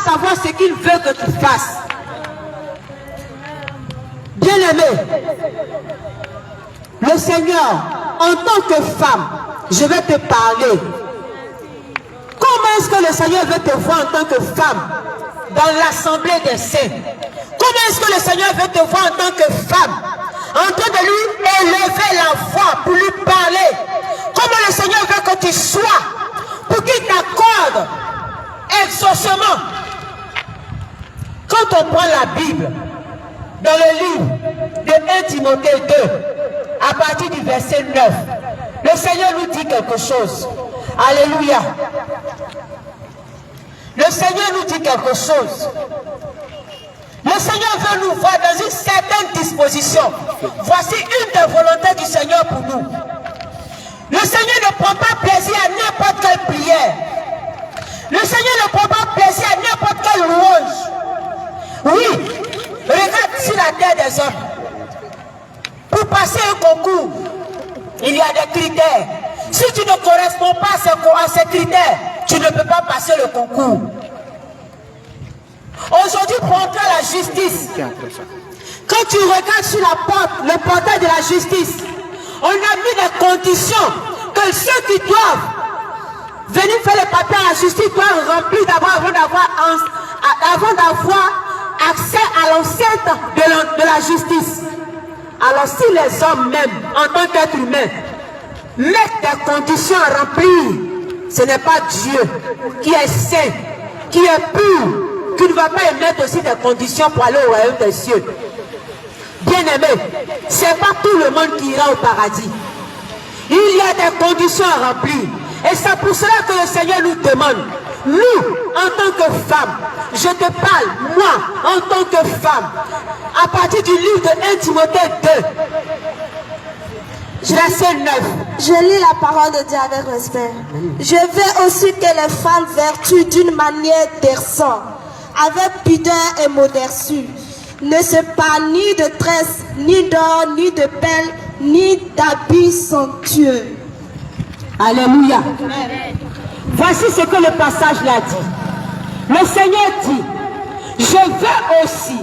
savoir ce qu'il veut que tu fasses. Bien-aimé, le Seigneur, en tant que femme, je vais te parler. Comment est-ce que le Seigneur veut te voir en tant que femme dans l'assemblée des saints? Comment est-ce que le Seigneur veut te voir en tant que femme en train de lui élever la voix pour lui parler? Comment le Seigneur veut que tu sois pour qu'il t'accorde exaucement? Quand on prend la Bible dans le livre de 1 Timothée 2 à partir du verset 9, le Seigneur nous dit quelque chose. Alléluia. Le Seigneur nous dit quelque chose. Le Seigneur veut nous voir dans une certaine disposition. Voici une des volontés du Seigneur pour nous. Le Seigneur ne prend pas plaisir à n'importe quelle prière. Le Seigneur ne prend pas plaisir à n'importe quelle louange. Oui, regarde sur la terre des hommes. Pour passer un concours, il y a des critères. Si tu ne corresponds pas à ces critères, tu ne peux pas passer le concours. Aujourd'hui, pour entrer à la justice, quand tu regardes sur la porte, le portail de la justice, on a mis des conditions que ceux qui doivent venir faire les papiers à la justice doivent remplir d'abord avant d'avoir accès à l'enceinte de la justice. Alors si les hommes même, en tant qu'être humain, mettent des conditions à remplir, ce n'est pas Dieu qui est saint, qui est pur, qui ne va pas émettre aussi des conditions pour aller au royaume des cieux. Bien-aimé, ce n'est pas tout le monde qui ira au paradis. Il y a des conditions à remplir. Et c'est pour cela que le Seigneur nous demande, nous, en tant que femmes, je te parle, moi, en tant que femme, à partir du livre de 1 Timothée 2, verset 9. Je lis la parole de Dieu avec respect. Je veux aussi que les femmes vertuent d'une manière décente, avec pudeur et modestie, ne se parlent ni de tresse, ni d'or, ni de perles, ni d'habits somptueux. Alléluia. Voici ce que le passage l'a dit. Le Seigneur dit, je veux aussi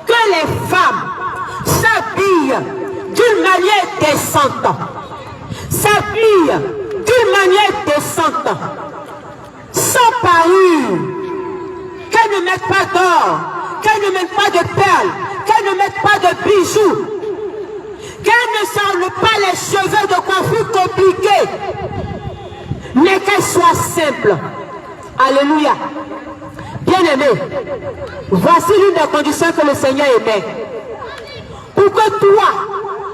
que les femmes s'habillent d'une manière décente. S'habillent d'une manière décente. Sans parure. Qu'elles ne mettent pas d'or. Qu'elles ne mettent pas de perles. Qu'elles ne mettent pas de bijoux. Qu'elles ne s'enlèvent pas les cheveux de coiffure compliqués. Mais qu'elles soient simples. Alléluia. Bien-aimé, voici l'une des conditions que le Seigneur émet. Pour que toi,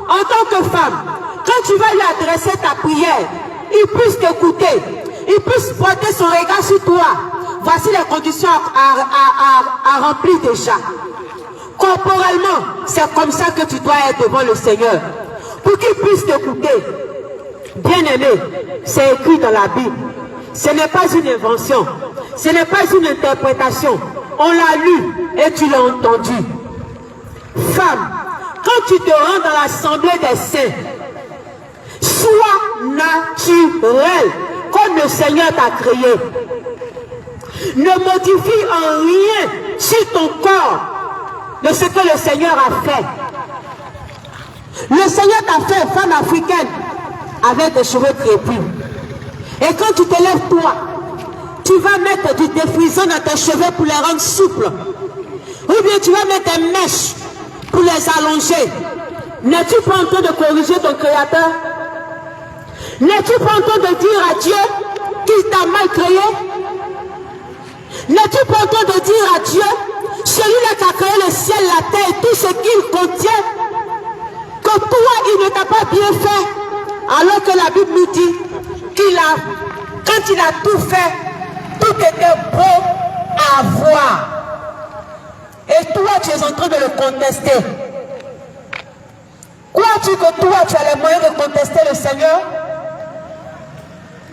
en tant que femme, quand tu vas lui adresser ta prière, il puisse t'écouter, il puisse porter son regard sur toi. Voici les conditions à remplir déjà. Corporellement, c'est comme ça que tu dois être devant le Seigneur. Pour qu'il puisse t'écouter. Bien-aimé, c'est écrit dans la Bible. Ce n'est pas une invention. Ce n'est pas une interprétation. On l'a lu et tu l'as entendu. Femme, quand tu te rends dans l'assemblée des saints, sois naturel comme le Seigneur t'a créé. Ne modifie en rien sur ton corps de ce que le Seigneur a fait. Le Seigneur t'a fait femme africaine avec des cheveux crépus. Et quand tu te lèves toi, tu vas mettre du défrisant dans tes cheveux pour les rendre souples. Ou bien tu vas mettre des mèches pour les allonger. N'es-tu pas en train de corriger ton Créateur? N'es-tu pas en train de dire à Dieu qu'il t'a mal créé? N'es-tu pas en train de dire à Dieu, celui-là qui a créé le ciel, la terre et tout ce qu'il contient, que toi il ne t'a pas bien fait, alors que la Bible nous dit quand il a tout fait, tout était beau à voir. Et toi tu es en train de le contester. Crois-tu que toi tu as les moyens de contester le Seigneur?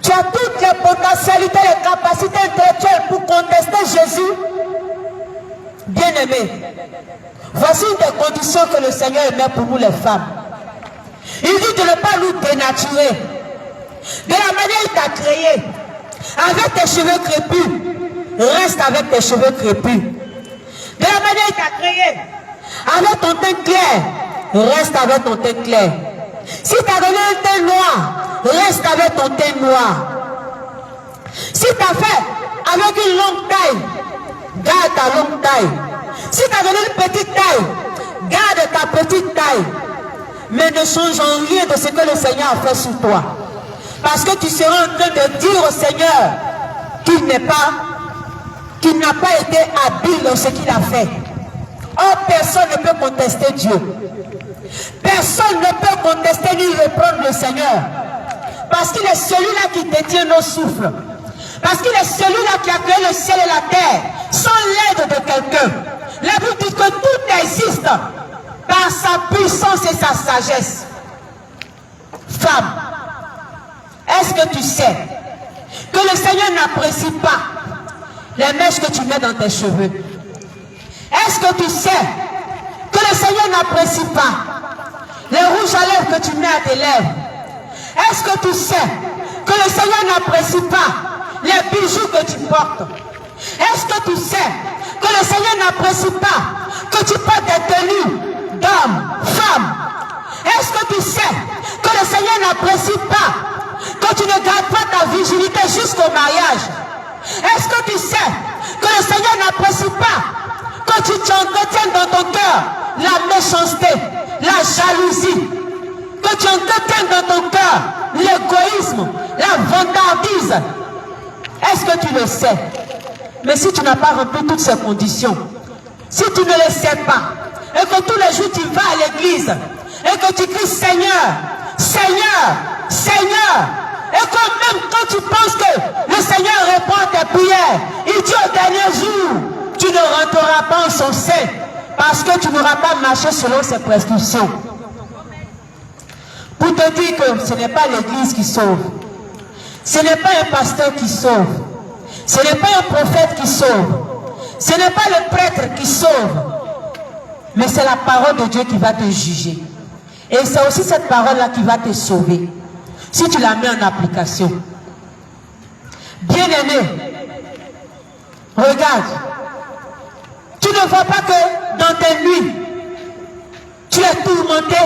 Tu as toutes les potentialités, les capacités intellectuelles pour contester Jésus. Bien-aimé, voici une des conditions que le Seigneur émet pour nous les femmes. Il dit de ne pas nous dénaturer. De la manière qu'il t'a créé, avec tes cheveux crépus, reste avec tes cheveux crépus. De la manière qu'il t'a créé, avec ton teint clair, reste avec ton teint clair. Si tu as donné un teint noir, reste avec ton teint noir. Si tu as fait avec une longue taille, garde ta longue taille. Si tu as donné une petite taille, garde ta petite taille. Mais ne change en rien de ce que le Seigneur a fait sur toi. Parce que tu seras en train de dire au Seigneur qu'il n'a pas été habile dans ce qu'il a fait. Or, personne ne peut contester Dieu. Personne ne peut contester ni reprendre le Seigneur. Parce qu'il est celui-là qui détient nos souffles. Parce qu'il est celui-là qui a créé le ciel et la terre sans l'aide de quelqu'un. La Bible dit que tout existe par sa puissance et sa sagesse. Femme, est-ce que tu sais que le Seigneur n'apprécie pas les mèches que tu mets dans tes cheveux? Est-ce que tu sais que le Seigneur n'apprécie pas les rouges à lèvres que tu mets à tes lèvres? Est-ce que tu sais que le Seigneur n'apprécie pas les bijoux que tu portes? Est-ce que tu sais que le Seigneur n'apprécie pas que tu portes des tenues d'hommes, femmes? Est-ce que tu sais que le Seigneur n'apprécie pas que tu ne gardes pas ta virginité jusqu'au mariage? Est-ce que tu sais que le Seigneur n'apprécie pas que tu t'entretiennes dans ton cœur la méchanceté, la jalousie, que tu entretiennes dans ton cœur l'égoïsme, la vantardise? Est-ce que tu le sais? Mais si tu n'as pas rempli toutes ces conditions, si tu ne le sais pas, et que tous les jours tu vas à l'église, et que tu cries Seigneur, Seigneur, Seigneur, et que même quand tu penses que le Seigneur répond à tes prières, il dit au dernier jour, tu ne rentreras pas en son sein, parce que tu n'auras pas marché selon ses prescriptions. Pour te dire que ce n'est pas l'église qui sauve, ce n'est pas un pasteur qui sauve, ce n'est pas un prophète qui sauve, ce n'est pas le prêtre qui sauve, mais c'est la parole de Dieu qui va te juger. Et c'est aussi cette parole-là qui va te sauver, si tu la mets en application. Bien-aimé, regarde, tu ne vois pas que dans tes nuits, tu es tourmenté,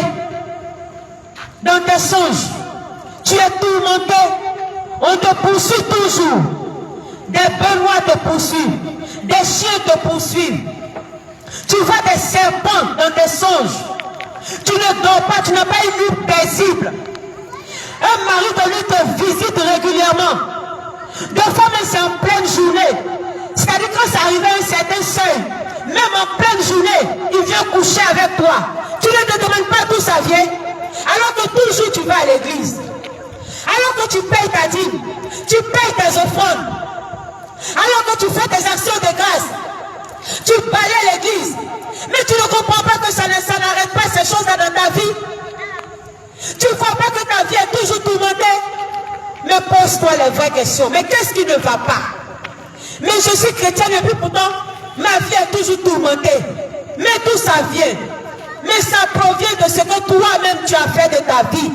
dans tes songes, tu es tourmenté, on te poursuit toujours, des benoît te poursuivent, des chiens te poursuivent, tu vois des serpents dans tes songes, tu ne dors pas, tu n'as pas une nuit paisible. Un mari de lui te visite régulièrement, des fois même c'est en pleine journée, c'est-à-dire quand ça arrive à un certain seuil, même en pleine journée, il vient coucher avec toi, tu ne te demandes pas d'où ça vient, alors que toujours tu vas à l'église, alors que tu payes ta dîme, tu payes tes offrandes, alors que tu fais tes actions de grâce, tu balayes l'église, mais tu ne comprends pas que ça n'arrête pas ces choses-là dans ta vie. Tu ne crois pas que ta vie est toujours tourmentée? Mais pose-toi les vraies questions. Mais qu'est-ce qui ne va pas? Mais je suis chrétienne et puis pourtant, ma vie est toujours tourmentée. Mais d'où ça vient? Mais ça provient de ce que toi-même tu as fait de ta vie.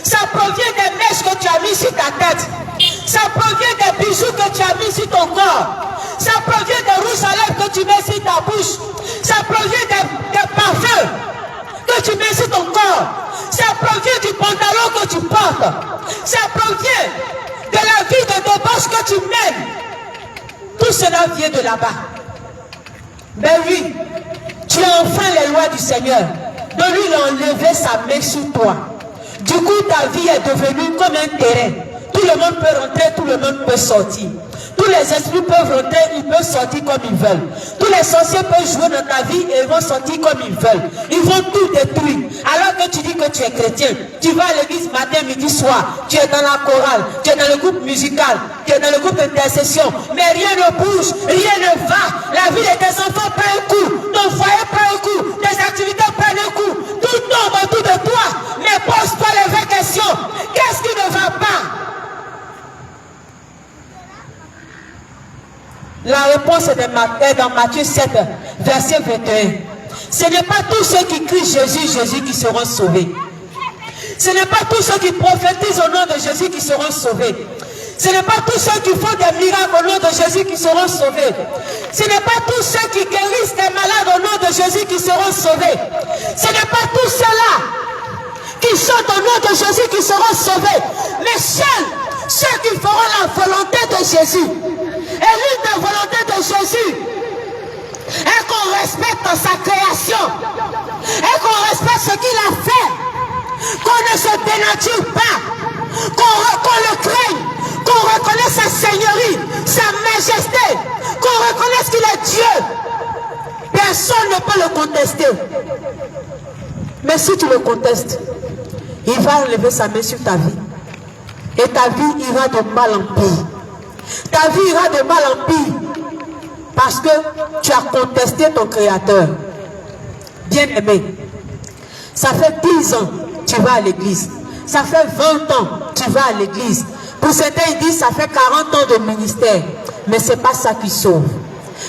Ça provient des mèches que tu as mis sur ta tête. Ça provient des bijoux que tu as mis sur ton corps. Ça provient des rouges à lèvres que tu mets sur ta bouche. Ça provient des parfums que tu mets sur ton corps. Ça provient du pantalon que tu portes. Ça provient de la vie de débauche que tu mènes. Tout cela vient de là-bas. Ben oui, tu as enfreint les lois du Seigneur. Donc lui, il a enlevé sa main sur toi. Du coup, ta vie est devenue comme un terrain. Tout le monde peut rentrer, tout le monde peut sortir. Tous les esprits peuvent rentrer, ils peuvent sortir comme ils veulent. Tous les sorciers peuvent jouer dans ta vie et ils vont sortir comme ils veulent. Ils vont tout détruire. Alors que tu dis que tu es chrétien, tu vas à l'église matin, midi, soir, tu es dans la chorale, tu es dans le groupe musical, tu es dans le groupe d'intercession, mais rien ne bouge, rien ne va. La vie de tes enfants prend un coup, ton foyer prend un coup, tes activités prennent un coup, tout tombe autour de toi. Mais pose-toi les vraies questions. Qu'est-ce qui ne va pas? La réponse est dans Matthieu 7, verset 21. Ce n'est pas tous ceux qui crient Jésus, Jésus qui seront sauvés. Ce n'est pas tous ceux qui prophétisent au nom de Jésus qui seront sauvés. Ce n'est pas tous ceux qui font des miracles au nom de Jésus qui seront sauvés. Ce n'est pas tous ceux qui guérissent des malades au nom de Jésus qui seront sauvés. Ce n'est pas tous ceux-là qui chantent au nom de Jésus qui seront sauvés. Mais seuls ceux qui feront la volonté de Jésus. Et l'une des volontés de Jésus est qu'on respecte sa création. Et qu'on respecte ce qu'il a fait. Qu'on ne se dénature pas. Qu'on le craigne. Qu'on reconnaisse sa seigneurie, sa majesté. Qu'on reconnaisse qu'il est Dieu. Personne ne peut le contester. Mais si tu le contestes, il va enlever sa main sur ta vie. Et ta vie ira de mal en pire. Ta vie ira de mal en pire. Parce que tu as contesté ton Créateur. Bien-aimé, ça fait 10 ans que tu vas à l'église. Ça fait 20 ans que tu vas à l'église. Pour certains, ils disent ça fait 40 ans de ministère. Mais ce n'est pas ça qui sauve.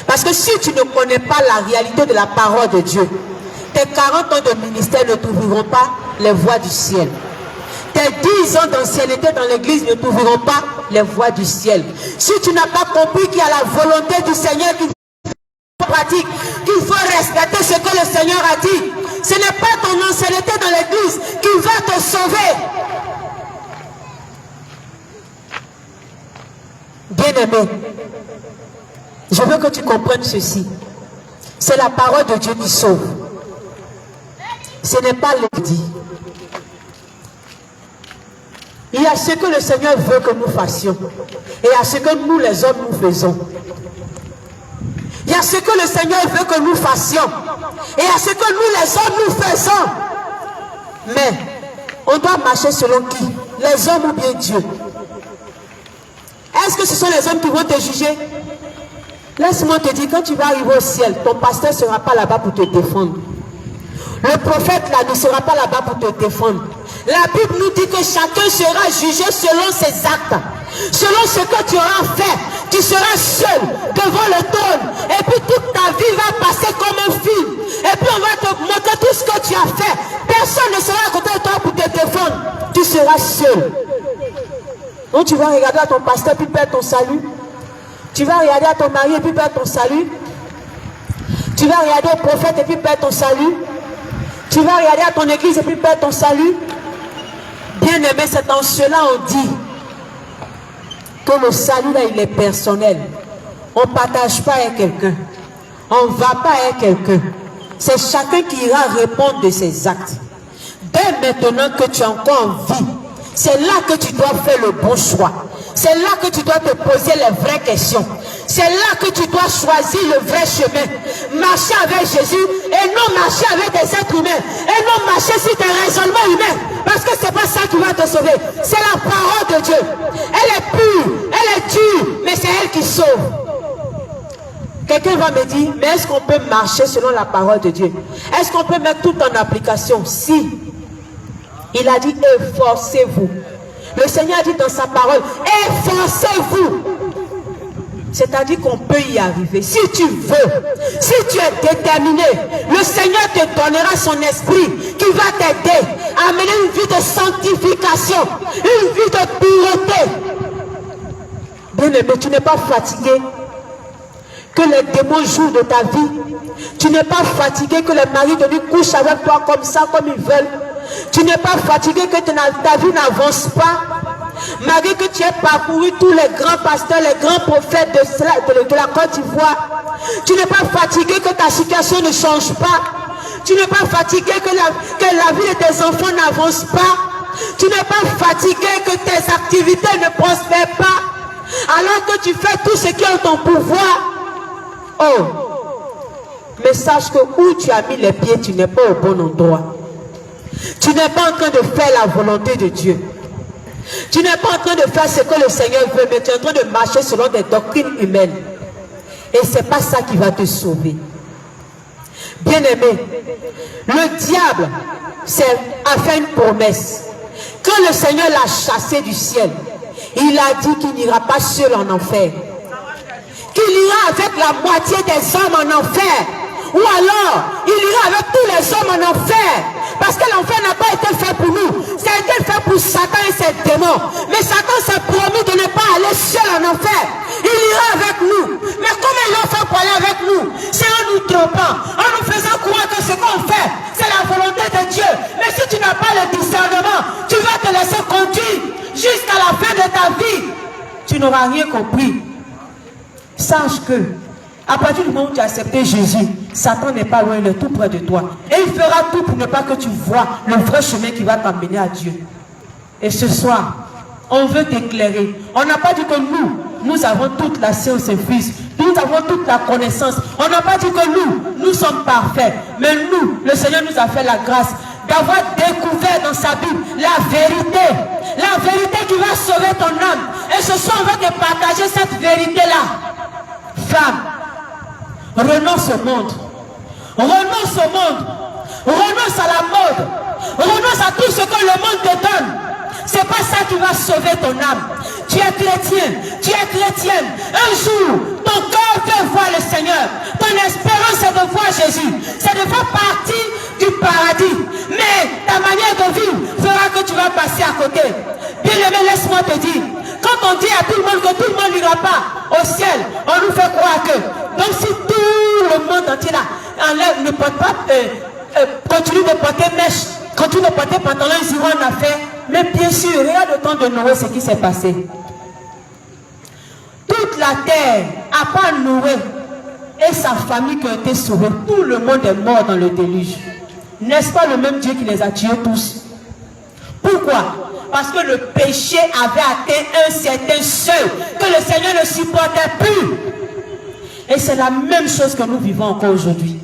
Parce que si tu ne connais pas la réalité de la parole de Dieu, tes 40 ans de ministère ne t'ouvriront pas les voies du ciel. Tes 10 ans d'ancienneté dans l'église ne t'ouvriront pas les voies du ciel. Si tu n'as pas compris qu'il y a la volonté du Seigneur qui pratique, qu'il faut respecter ce que le Seigneur a dit, ce n'est pas ton ancienneté dans l'église qui va te sauver. Bien-aimé, je veux que tu comprennes ceci. C'est la parole de Dieu qui sauve. Ce n'est pas le dit. Il y a ce que le Seigneur veut que nous fassions. Et il y a ce que nous les hommes nous faisons. Il y a ce que le Seigneur veut que nous fassions. Et il y a ce que nous les hommes nous faisons. Mais on doit marcher selon qui? Les hommes ou bien Dieu? Est-ce que ce sont les hommes qui vont te juger? Laisse-moi te dire, quand tu vas arriver au ciel, ton pasteur ne sera pas là-bas pour te défendre. Le prophète là ne sera pas là-bas pour te défendre. La Bible nous dit que chacun sera jugé selon ses actes. Selon ce que tu auras fait, tu seras seul devant le trône. Et puis toute ta vie va passer comme un film. Et puis on va te montrer tout ce que tu as fait. Personne ne sera à côté de toi pour te défendre. Tu seras seul. Donc tu vas regarder à ton pasteur puis perdre ton salut. Tu vas regarder à ton mari et puis perdre ton salut. Tu vas regarder au prophète et puis perdre ton salut. Tu vas regarder à ton église et puis perdre ton salut. Bien-aimé, c'est dans cela on dit que le salut là il est personnel. On ne partage pas avec quelqu'un. On ne va pas avec quelqu'un. C'est chacun qui ira répondre de ses actes. Dès maintenant que tu es encore en vie, c'est là que tu dois faire le bon choix. C'est là que tu dois te poser les vraies questions. C'est là que tu dois choisir le vrai chemin. Marcher avec Jésus et non marcher avec des êtres humains. Et non marcher sur des raisonnements humains. Parce que ce n'est pas ça qui va te sauver. C'est la parole de Dieu. Elle est pure, elle est dure, mais c'est elle qui sauve. Quelqu'un va me dire, mais est-ce qu'on peut marcher selon la parole de Dieu? Est-ce qu'on peut mettre tout en application? Si. Il a dit, efforcez-vous. Le Seigneur a dit dans sa parole, efforcez-vous. C'est-à-dire qu'on peut y arriver. Si tu veux, si tu es déterminé, le Seigneur te donnera son esprit qui va t'aider à mener une vie de sanctification, une vie de pureté. Bien-aimé, tu n'es pas fatigué que les démons jouent de ta vie. Tu n'es pas fatigué que les maris de nuit couchent avec toi comme ça, comme ils veulent. Tu n'es pas fatigué que ta vie n'avance pas. Malgré que tu aies parcouru tous les grands pasteurs, les grands prophètes de la Côte d'Ivoire. Tu n'es pas fatigué que ta situation ne change pas. Tu n'es pas fatigué que la vie de tes enfants n'avance pas. Tu n'es pas fatigué que tes activités ne prospèrent pas. Alors que tu fais tout ce qui est en ton pouvoir. Oh, mais sache que où tu as mis les pieds, tu n'es pas au bon endroit. Tu n'es pas en train de faire la volonté de Dieu. Tu n'es pas en train de faire ce que le Seigneur veut, mais tu es en train de marcher selon des doctrines humaines. Et ce n'est pas ça qui va te sauver. Bien-aimé, le diable a fait une promesse. Quand le Seigneur l'a chassé du ciel, il a dit qu'il n'ira pas seul en enfer. Qu'il ira avec la moitié des hommes en enfer. Ou alors, il ira avec tous les hommes en enfer. Parce que l'enfer n'a pas été fait pour nous. Ça a été fait pour Satan et ses démons. Mais Satan s'est promis de ne pas aller seul en enfer. Il ira avec nous. Mais comment il va faire pour aller avec nous? C'est en nous trompant, en nous faisant croire que ce qu'on fait, c'est la volonté de Dieu. Mais si tu n'as pas le discernement, tu vas te laisser conduire jusqu'à la fin de ta vie. Tu n'auras rien compris. Sache que à partir du moment où tu as accepté Jésus, Satan n'est pas loin, il est tout près de toi. Et il fera tout pour ne pas que tu vois le vrai chemin qui va t'amener à Dieu. Et ce soir, on veut t'éclairer. On n'a pas dit que nous avons toute la science infuse. Nous avons toute la connaissance. On n'a pas dit que nous sommes parfaits. Mais nous, le Seigneur nous a fait la grâce d'avoir découvert dans sa Bible la vérité. La vérité qui va sauver ton âme. Et ce soir, on va te partager cette vérité-là. Femme, renonce au monde. Renonce au monde. Renonce à la mode. Renonce à tout ce que le monde te donne. C'est pas ça qui va sauver ton âme. Tu es chrétien, tu es chrétienne. Un jour, ton cœur veut voir le Seigneur. Ton espérance est de voir Jésus. C'est de faire partie du paradis. Mais ta manière de vivre fera que tu vas passer à côté. Bien-aimé, laisse-moi te dire, quand on dit à tout le monde que tout le monde n'ira pas au ciel, on nous fait croire que. Donc si tout le monde entier là enlève, ne porte pas, continue de porter mèche, continue de porter pantalon, ils iront en affaire. Mais bien sûr, regarde le temps de Noé, ce qui s'est passé. Toute la terre, à part Noé et sa famille qui ont été sauvés, tout le monde est mort dans le déluge. N'est-ce pas le même Dieu qui les a tués tous? Pourquoi? Parce que le péché avait atteint un certain seuil que le Seigneur ne supportait plus. Et c'est la même chose que nous vivons encore aujourd'hui.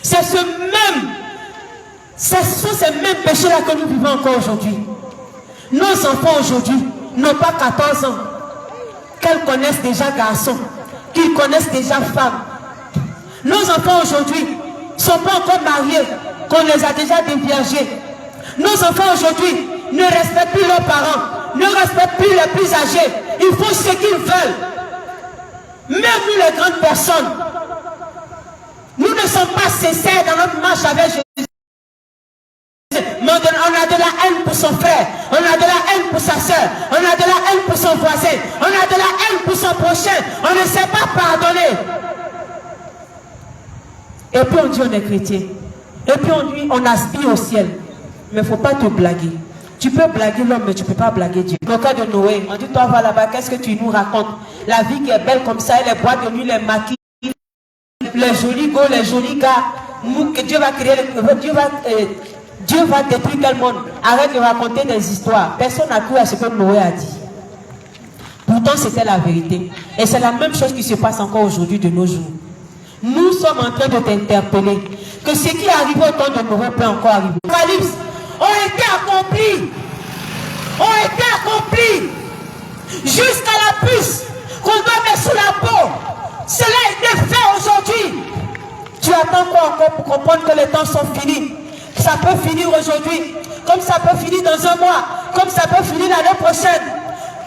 C'est ce sont ces mêmes péchés-là que nous vivons encore aujourd'hui. Nos enfants aujourd'hui n'ont pas 14 ans, qu'elles connaissent déjà garçons, qu'ils connaissent déjà femmes. Nos enfants aujourd'hui ne sont pas encore mariés, qu'on les a déjà déviergés. Nos enfants aujourd'hui ne respectent plus leurs parents, ne respectent plus les plus âgés. Ils font ce qu'ils veulent. Même nous les grandes personnes, nous ne sommes pas sincères dans notre marche avec Jésus. On a de la haine pour son frère, on a de la haine pour sa soeur, on a de la haine pour son voisin, on a de la haine pour son prochain, on ne sait pas pardonner. Et puis on dit on est chrétien. Et puis on dit on aspire au ciel. Mais il ne faut pas te blaguer. Tu peux blaguer l'homme, mais tu ne peux pas blaguer Dieu. Dans le cas de Noé, on dit toi va là-bas, qu'est-ce que tu nous racontes? La vie qui est belle comme ça, les boîtes de nuit, les maquis, les jolis gars, les jolis gars. Dieu va créer, Dieu va détruire quel monde? Arrête de raconter des histoires. Personne n'a cru à ce que Noé a dit. Pourtant, c'était la vérité. Et c'est la même chose qui se passe encore aujourd'hui de nos jours. Nous sommes en train de t'interpeller que ce qui est arrivé au temps de Noé peut encore arriver. Apocalypse ont été accomplis. Ont été accomplis. Jusqu'à la puce qu'on doit mettre sous la peau. Cela a été fait aujourd'hui. Tu attends quoi encore pour comprendre que les temps sont finis? Ça peut finir aujourd'hui, comme ça peut finir dans un mois, comme ça peut finir l'année prochaine.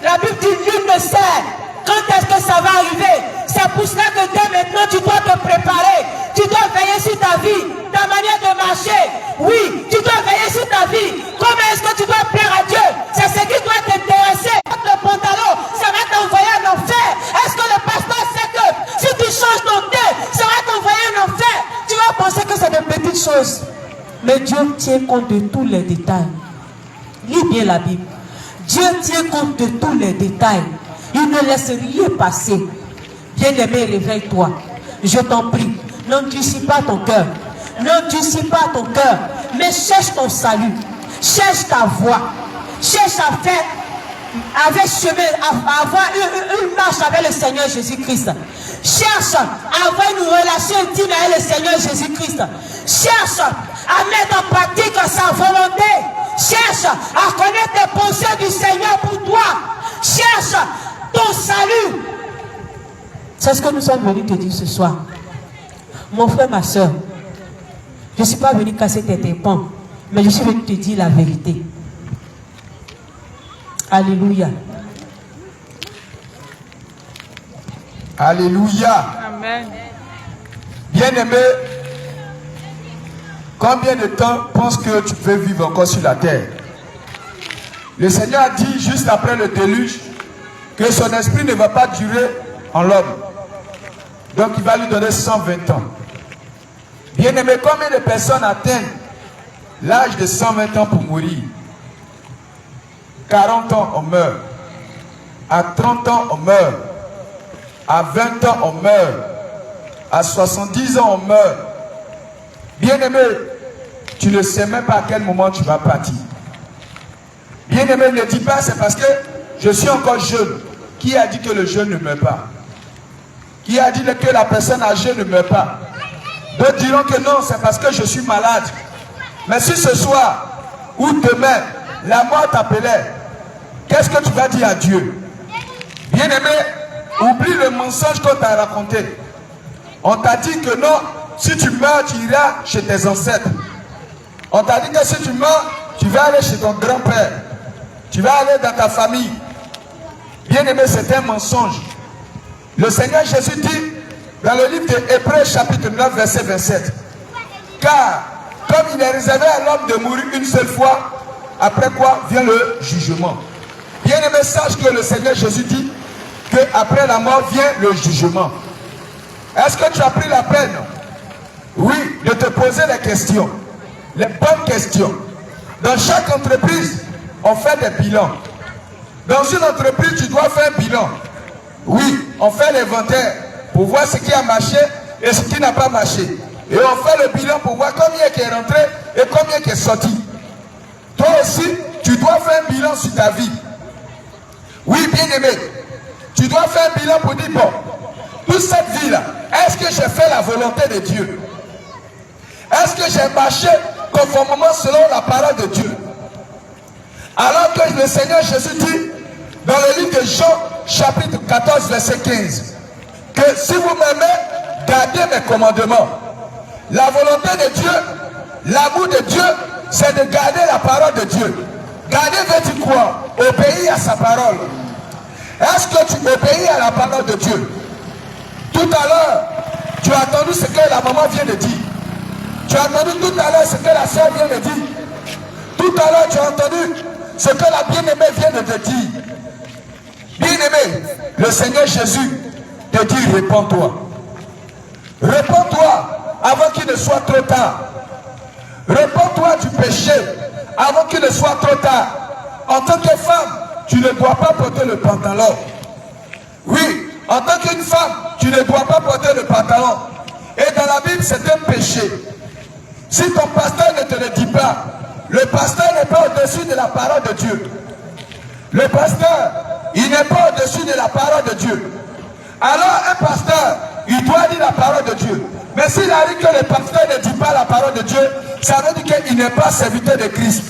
La Bible dit nul ne sait quand est-ce que ça va arriver. C'est pour cela que dès maintenant tu dois te préparer. Tu dois veiller sur ta vie, ta manière de marcher. Oui, tu dois veiller sur ta vie. Comment est-ce que tu dois plaire à Dieu? C'est ce qui doit t'intéresser. Le pantalon, ça va t'envoyer en enfer. Est-ce que le pasteur sait que si tu changes ton thé, ça va t'envoyer en enfer? Tu vas penser que c'est de petites choses. Mais Dieu tient compte de tous les détails. Lis bien la Bible. Dieu tient compte de tous les détails. Il ne laisse rien passer. Bien-aimé, réveille-toi. Je t'en prie. N'endurcis pas ton cœur. N'endurcis pas ton cœur. Mais cherche ton salut. Cherche ta voie. Cherche à faire avec chemin, à avoir une marche avec le Seigneur Jésus-Christ. Cherche à avoir une relation intime avec le Seigneur Jésus-Christ. Cherche à mettre en pratique sa volonté. Cherche à connaître les pensées du Seigneur pour toi. Cherche ton salut. C'est ce que nous sommes venus te dire ce soir. Mon frère, ma soeur, je ne suis pas venu casser tes tympans, mais je suis venu te dire la vérité. Alléluia. Alléluia. Amen. Bien-aimé, Combien de temps penses que tu peux vivre encore sur la terre? Le Seigneur a dit juste après le déluge que son esprit ne va pas durer en l'homme. Donc il va lui donner 120 ans. Bien-aimé, combien de personnes atteignent l'âge de 120 ans pour mourir? 40 ans, on meurt. À 30 ans, on meurt. À 20 ans, on meurt. À 70 ans, on meurt. Bien-aimé, tu ne sais même pas à quel moment tu vas partir. Bien-aimé, ne dis pas c'est parce que je suis encore jeune. Qui a dit que le jeune ne meurt pas? Qui a dit que la personne âgée ne meurt pas? D'autres diront que non, c'est parce que je suis malade. Mais si ce soir ou demain, la mort t'appelait, qu'est-ce que tu vas dire à Dieu? Bien-aimé, oublie le mensonge qu'on t'a raconté. On t'a dit que non, si tu meurs, tu iras chez tes ancêtres. On t'a dit que si tu meurs, tu vas aller chez ton grand-père. Tu vas aller dans ta famille. Bien-aimé, c'est un mensonge. Le Seigneur Jésus dit dans le livre de Hébreux chapitre 9 verset 27. Car comme il est réservé à l'homme de mourir une seule fois, après quoi vient le jugement. Bien-aimé, sache que le Seigneur Jésus dit qu'après la mort vient le jugement. Est-ce que tu as pris la peine, oui, de te poser les questions, les bonnes questions? Dans chaque entreprise, on fait des bilans. Dans une entreprise, tu dois faire un bilan. Oui, on fait l'inventaire pour voir ce qui a marché et ce qui n'a pas marché. Et on fait le bilan pour voir combien qui est rentré et combien qui est sorti. Toi aussi, tu dois faire un bilan sur ta vie. Oui, bien-aimé, tu dois faire un bilan pour dire, bon, toute cette vie-là, est-ce que j'ai fait la volonté de Dieu? Est-ce que j'ai marché conformément selon la parole de Dieu? Alors que le Seigneur Jésus dit, dans le livre de Jean, chapitre 14, verset 15, que si vous m'aimez, gardez mes commandements. La volonté de Dieu, l'amour de Dieu, c'est de garder la parole de Dieu. Garder veut dire quoi? Obéir à sa parole. Est-ce que tu obéis à la parole de Dieu? Tout à l'heure, tu as entendu ce que la maman vient de dire. Tu as entendu tout à l'heure ce que la soeur vient de dire. Tout à l'heure, tu as entendu ce que la bien-aimée vient de te dire. Bien-aimé, le Seigneur Jésus te dit, réponds-toi. Réponds-toi avant qu'il ne soit trop tard. Réponds-toi du péché avant qu'il ne soit trop tard. En tant que femme, tu ne dois pas porter le pantalon. Oui, en tant qu'une femme, tu ne dois pas porter le pantalon. Et dans la Bible, c'est un péché. Si ton pasteur ne te le dit pas, le pasteur n'est pas au-dessus de la parole de Dieu. Le pasteur, il n'est pas au-dessus de la parole de Dieu. Alors un pasteur, il doit dire la parole de Dieu. Mais s'il arrive que le pasteur ne dit pas la parole de Dieu, ça veut dire qu'il n'est pas serviteur de Christ.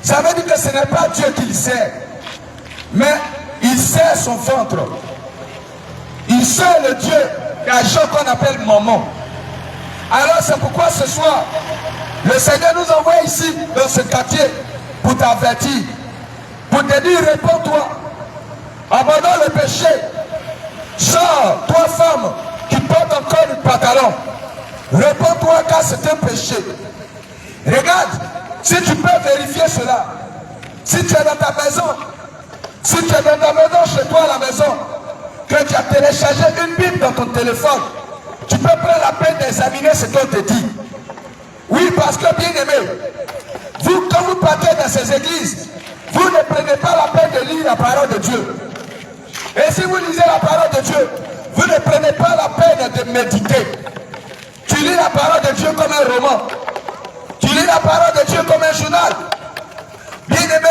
Ça veut dire que ce n'est pas Dieu qu'il sert. Mais il sert son ventre. Il sert le Dieu d'argent qu'on appelle maman. Alors c'est pourquoi ce soir, le Seigneur nous envoie ici, dans ce quartier, pour t'avertir. Pour te dire, réponds-toi. Abandonne le péché. Sors, toi femme, qui porte encore le pantalon. Réponds-toi car c'est un péché. Regarde, si tu peux vérifier cela. Si tu es dans ta maison, si tu es dans ta maison, chez toi à la maison, que tu as téléchargé une Bible dans ton téléphone, tu peux prendre la peine d'examiner ce qu'on te dit. Oui, parce que bien aimé, vous, quand vous partez dans ces églises, vous ne prenez pas la peine de lire la parole de Dieu. Et si vous lisez la parole de Dieu, vous ne prenez pas la peine de méditer. Tu lis la parole de Dieu comme un roman. Tu lis la parole de Dieu comme un journal. Bien aimé,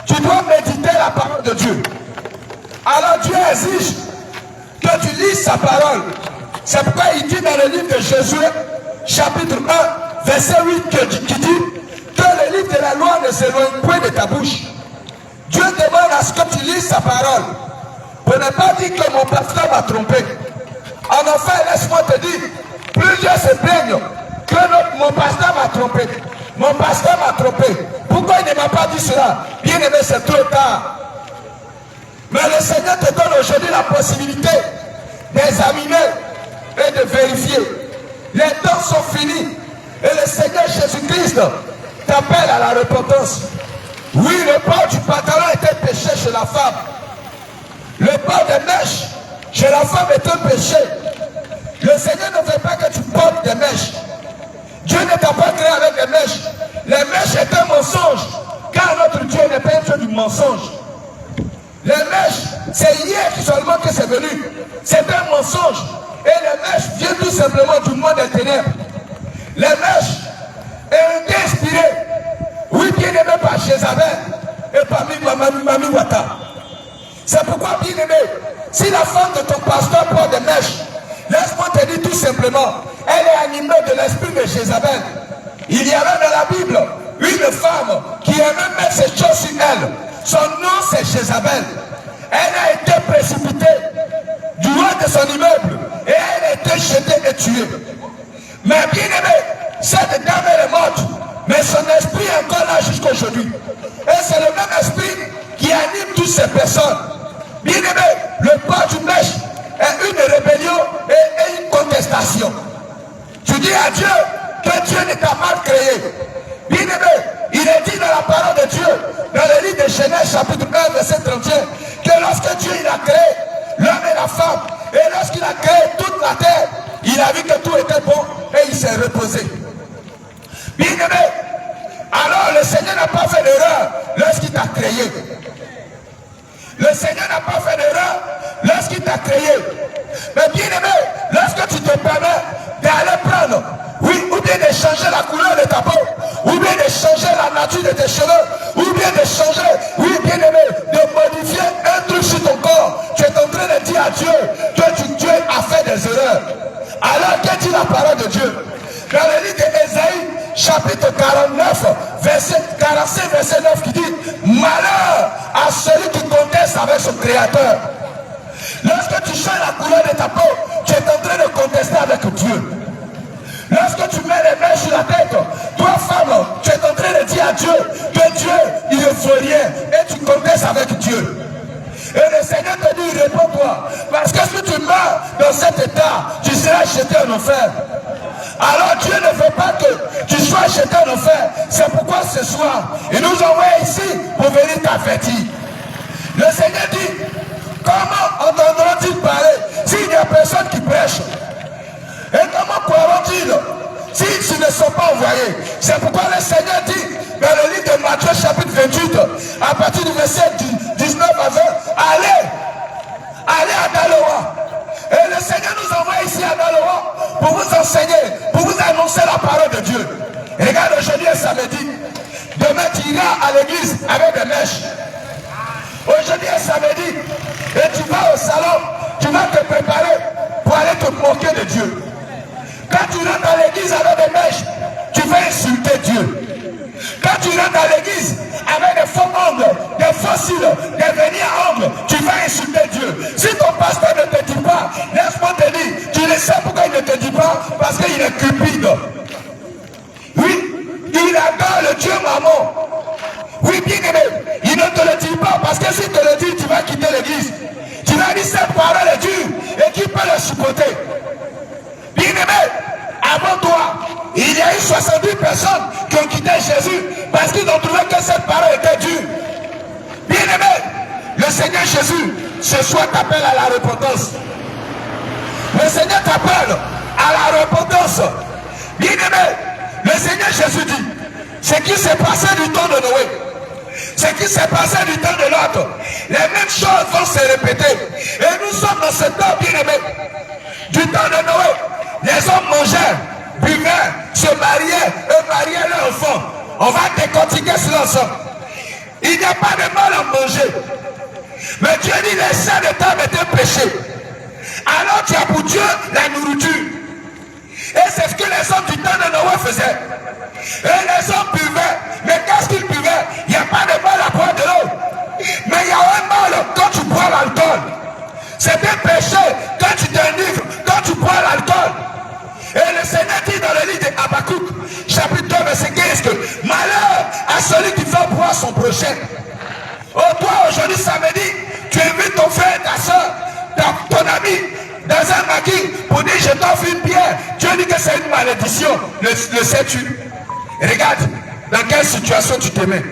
tu dois méditer la parole de Dieu. Alors Dieu exige que tu lises sa parole. C'est pourquoi il dit dans le livre de Josué, chapitre 1, verset 8, qui dit que le livre de la loi ne s'éloigne point de ta bouche. Dieu demande à ce que tu lises sa parole. Pour ne pas dire que mon pasteur m'a trompé. En enfin, laisse-moi te dire, plusieurs se plaignent que mon pasteur m'a trompé. Mon pasteur m'a trompé. Pourquoi il ne m'a pas dit cela? Bien aimé, c'est trop tard. Mais le Seigneur te donne aujourd'hui la possibilité d'examiner et de vérifier. Les temps sont finis. Et le Seigneur Jésus-Christ t'appelle à la repentance. Oui, le port du pantalon était péché chez la femme. Le port des mèches chez la femme est un péché. Le Seigneur ne veut pas que tu portes des mèches. Dieu ne t'a pas créé avec des mèches. Les mèches est un mensonge. Car notre Dieu n'est pas un Dieu du mensonge. Les mèches, c'est hier seulement que c'est venu. C'est un mensonge. Et les mèches viennent tout simplement du monde des ténèbres. Les mèches ont été inspirées, oui, bien aimé par Jézabel et par Mami Wata. C'est pourquoi, bien aimé, si la femme de ton pasteur porte des mèches, laisse-moi te dire tout simplement, elle est animée de l'esprit de Jézabel. Il y avait dans la Bible une femme qui aimait mettre ses choses sur elle. Son nom c'est Jézabel. Elle a été précipitée du haut de son immeuble et elle a été jetée et tuée. Mais bien aimé, cette dame elle est morte, mais son esprit est encore là jusqu'à aujourd'hui. Et c'est le même esprit qui anime toutes ces personnes. Bien aimé, le port du mèche est une rébellion et une contestation. Tu dis à Dieu que Dieu ne t'a pas créé. Bien aimé, il est dit dans la parole de Dieu, dans le livre de Genèse chapitre 1 verset 31, que lorsque Dieu il a créé l'homme et la femme, et lorsqu'il a créé toute la terre, il a vu que tout était bon et il s'est reposé. Bien aimé, alors le Seigneur n'a pas fait d'erreur lorsqu'il t'a créé. Le Seigneur n'a pas fait d'erreur lorsqu'il t'a créé. Mais bien aimé, lorsque tu te permets d'aller prendre, oui, ou bien de changer la couleur de ta peau, ou bien de changer la nature de tes cheveux, ou bien de changer, oui, bien aimé, de modifier un truc sur ton corps, tu es en train de dire à Dieu que Dieu a fait des erreurs. Alors que dit la parole de Dieu? Dans le livre d'Ésaïe, chapitre 49, verset 45, verset 9, qui dit malheur à celui qui conteste avec son créateur. Lorsque tu changes la couleur de ta peau, tu es en train de contester avec Dieu. Lorsque tu mets les mains sur la tête, toi femme, tu es en train de dire à Dieu que Dieu, il ne faut rien. Et tu contestes avec Dieu. Et le Seigneur te dit, réponds-toi. Parce que si tu meurs dans cet état, tu seras jeté en enfer. Alors Dieu ne veut pas que tu sois jeté en enfer. C'est pourquoi ce soir, il nous envoie ici pour venir t'avertir. Le Seigneur dit, comment entendront-ils parler s'il n'y a personne qui prêche? Et comment pourront-ils s'ils ne sont pas envoyés? C'est pourquoi le Seigneur dit dans le livre de Matthieu chapitre 28, à partir du verset 19 à 20, allez à Daloa. Et le Seigneur nous envoie ici à Daloa pour vous enseigner, pour vous annoncer la parole de Dieu. Et regarde, aujourd'hui est samedi. Demain tu iras à l'église avec des mèches. Aujourd'hui est samedi. Et tu vas au salon, tu vas te préparer pour aller te moquer de Dieu. Quand tu rentres dans l'église avec des mèches, tu vas insulter Dieu. Quand tu rentres dans l'église avec des faux ongles, des faux cils, des vernis à ongles, tu vas insulter Dieu. Si ton pasteur ne te dit pas, laisse-moi te dire, tu le sais pourquoi il ne te dit pas? Parce qu'il est cupide. Oui, il adore le Dieu maman. Oui, bien aimé, il ne te le dit pas parce que s'il te le dit, tu vas quitter l'église. Tu vas dire cette parole est dure et qui peut le supporter? Bien aimé, avant toi, il y a eu 70 personnes qui ont quitté Jésus parce qu'ils ont trouvé que cette parole était dure. Bien aimé, le Seigneur Jésus ce soir t'appelle à la repentance. Le Seigneur t'appelle à la repentance. Bien aimé, le Seigneur Jésus dit, ce qui s'est passé du temps de Noé, ce qui s'est passé du temps de l'autre, les mêmes choses vont se répéter. Et nous sommes dans ce temps, bien aimé, du temps de Noé. Les hommes mangeaient, buvaient, se mariaient et mariaient leurs enfants. On va décortiquer cela ensemble. Il n'y a pas de mal à manger. Mais Dieu dit les seins de table étaient péchés. Alors tu as pour Dieu la nourriture. Et c'est ce que les hommes du temps de Noé faisaient. Et les hommes buvaient. Mais qu'est-ce qu'ils buvaient? Il n'y a pas de mal à boire de l'eau. Mais il y a un mal quand tu bois l'alcool. C'est un péché quand tu t'enivres, quand tu bois l'alcool. Et le Seigneur dit dans le livre de Habakkuk, chapitre 2, verset 15, que malheur à celui qui va boire son prochain. Oh, toi, aujourd'hui, samedi, tu invites ton frère, ta soeur, ton ami, dans un maquis, pour dire je t'offre une bière. Dieu je dis que c'est une malédiction. Le sais-tu? Regarde dans quelle situation tu te mets.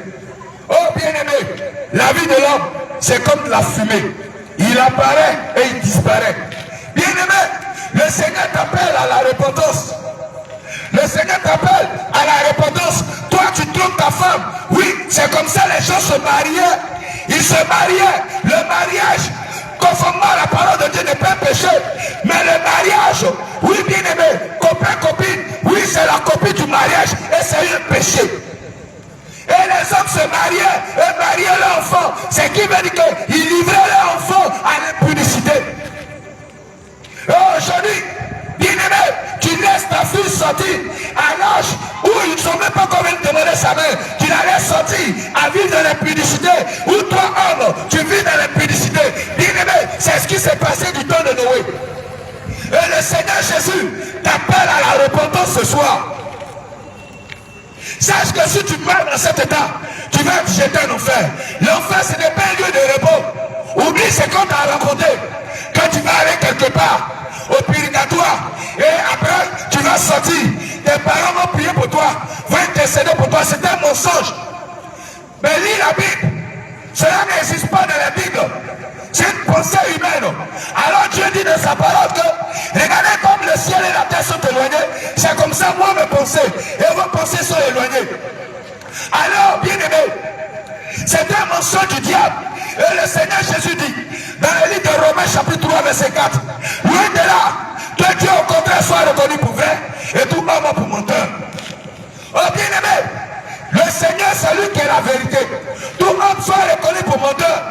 Oh bien-aimé, la vie de l'homme, c'est comme de la fumée. Il apparaît et il disparaît. Bien-aimé, le Seigneur t'appelle à la repentance. Le Seigneur t'appelle à la repentance. Toi, tu trompes ta femme. Oui, c'est comme ça les gens se mariaient. Ils se mariaient. Le mariage, conformément à la parole de Dieu, n'est pas un péché. Mais le mariage, oui, bien-aimé, copain-copine, oui, c'est la copie du mariage et c'est un péché. Et les hommes se mariaient et mariaient leur enfant. Ce qui veut dire qu'ils livraient leur enfant à l'impudicité. Aujourd'hui, bien-aimé, tu laisses ta fille sortir à l'âge où ils ne sont même pas comme de demander sa mère. Tu la laisses sortir à vivre dans l'impudicité. Ou toi, homme, tu vis dans l'impudicité. Bien-aimé, c'est ce qui s'est passé du temps de Noé. Et le Seigneur Jésus t'appelle à la repentance ce soir. Sache que si tu meurs dans cet état, tu vas te jeter en enfer. L'enfer, ce n'est pas un lieu de repos. Oublie ce qu'on t'a raconté. Quand tu vas aller quelque part, au purgatoire, et après, tu vas sortir. Tes parents vont prier pour toi, vont intercéder pour toi. C'est un mensonge. Mais lis la Bible. Cela n'existe pas dans la Bible. C'est une pensée humaine. Alors Dieu dit dans sa parole que regardez comme le ciel et la terre sont éloignés. C'est comme ça moi mes pensées et vos pensées sont éloignées. Alors bien aimé, c'est un mensonge du diable. Et le Seigneur Jésus dit dans le livre de Romains chapitre 3 verset 4, loin de là, que Dieu au contraire soit reconnu pour vrai et tout homme pour menteur. Oh bien aimé, le Seigneur c'est lui qui est la vérité. Tout homme soit reconnu pour menteur.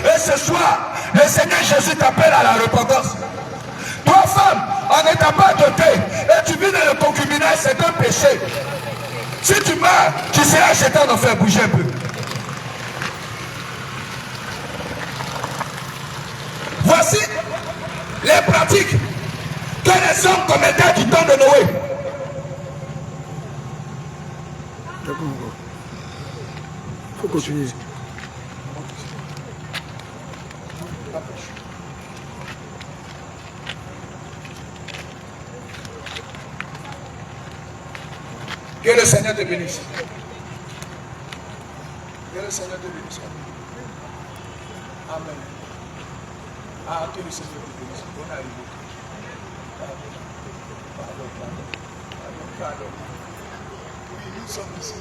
Et ce soir, le Seigneur Jésus t'appelle à la repentance. Toi, femme, en n'étant pas dotée, et tu vis dans le concubinage, c'est un péché. Si tu meurs, tu seras jeté en enfer. Bouger un peu. Voici les pratiques que les hommes commettaient du temps de Noé. Il faut continuer. Que le Seigneur te bénisse. Que le Seigneur te bénisse. Amen. Ah, que le Seigneur te bénisse. Bonne arrivée. Pardon. Oui, nous sommes ici.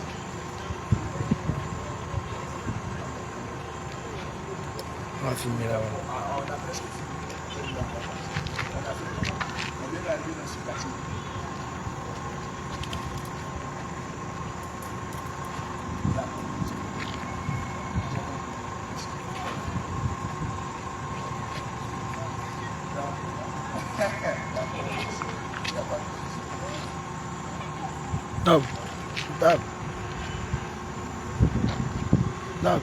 On va filmer là. On a presque fini. On vient d'arriver dans ce quartier. Dab. Dab. Dab.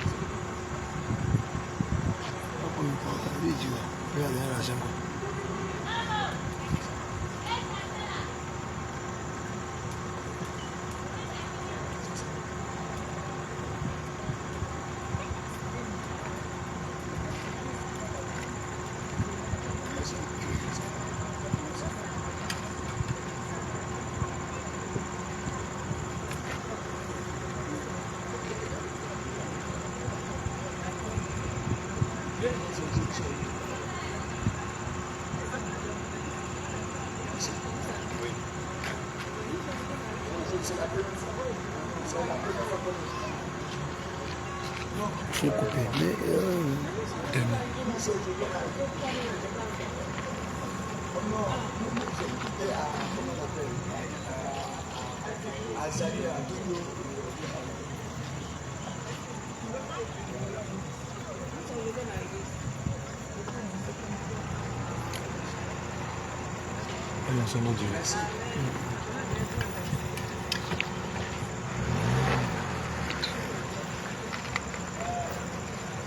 Il faut couper, mais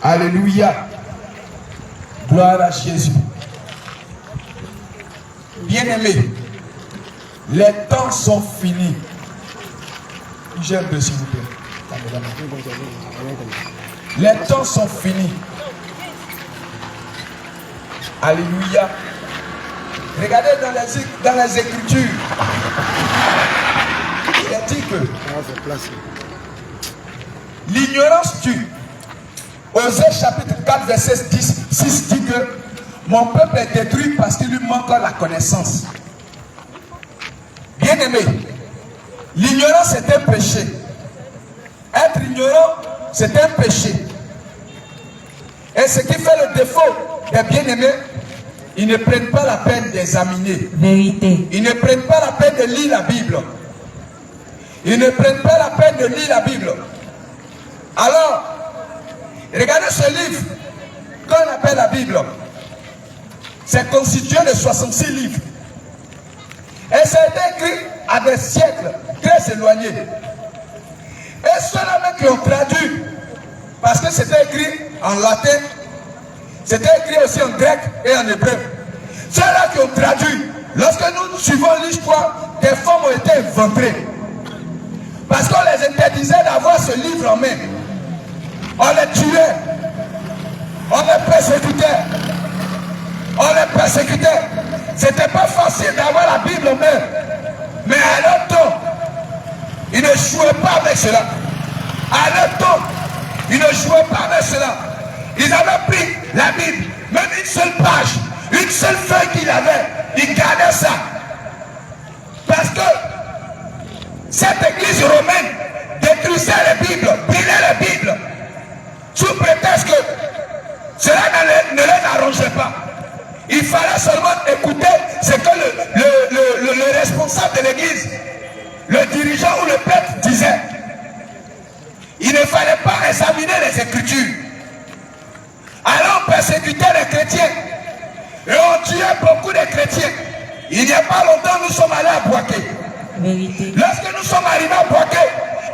Alléluia. Gloire à Jésus. Bien-aimés, les temps sont finis. J'aime bien, s'il vous plaît. Les temps sont finis. Alléluia. Regardez dans les Écritures. Il a dit que l'ignorance tue. Osée chapitre 4 verset 6 dit que mon peuple est détruit parce qu'il lui manque la connaissance. Bien aimé, l'ignorance est un péché. Être ignorant, c'est un péché. Et ce qui fait le défaut des bien-aimés, ils ne prennent pas la peine d'examiner. Vérité. Ils ne prennent pas la peine de lire la Bible. Ils ne prennent pas la peine de lire la Bible. Alors, regardez ce livre qu'on appelle la Bible. C'est constitué de 66 livres. Et ça a été écrit à des siècles très éloignés. Et ceux-là qui ont traduit, parce que c'était écrit en latin, c'était écrit aussi en grec et en hébreu. Ceux-là qui ont traduit, lorsque nous suivons l'histoire, des femmes ont été inventées. Parce qu'on les interdisait d'avoir ce livre en main. On les tuait. On les persécutait. On les persécutait. C'était pas facile d'avoir la Bible en main. Mais à leur temps, ils ne jouaient pas avec cela. À leur temps, ils ne jouaient pas avec cela. Ils avaient pris la Bible, même une seule page, une seule feuille qu'il avait, ils gardaient ça. Parce que cette église romaine détruisait les Bibles, brûlait les Bibles, sous prétexte que cela ne les arrangeait pas. Il fallait seulement écouter ce que le responsable de l'église, le dirigeant ou le prêtre disait. Il ne fallait pas examiner les Écritures. Alors on persécutait les chrétiens et on tuait beaucoup de chrétiens. Il n'y a pas longtemps, nous sommes allés à Boaké. Vérité. Lorsque nous sommes arrivés à Boaké,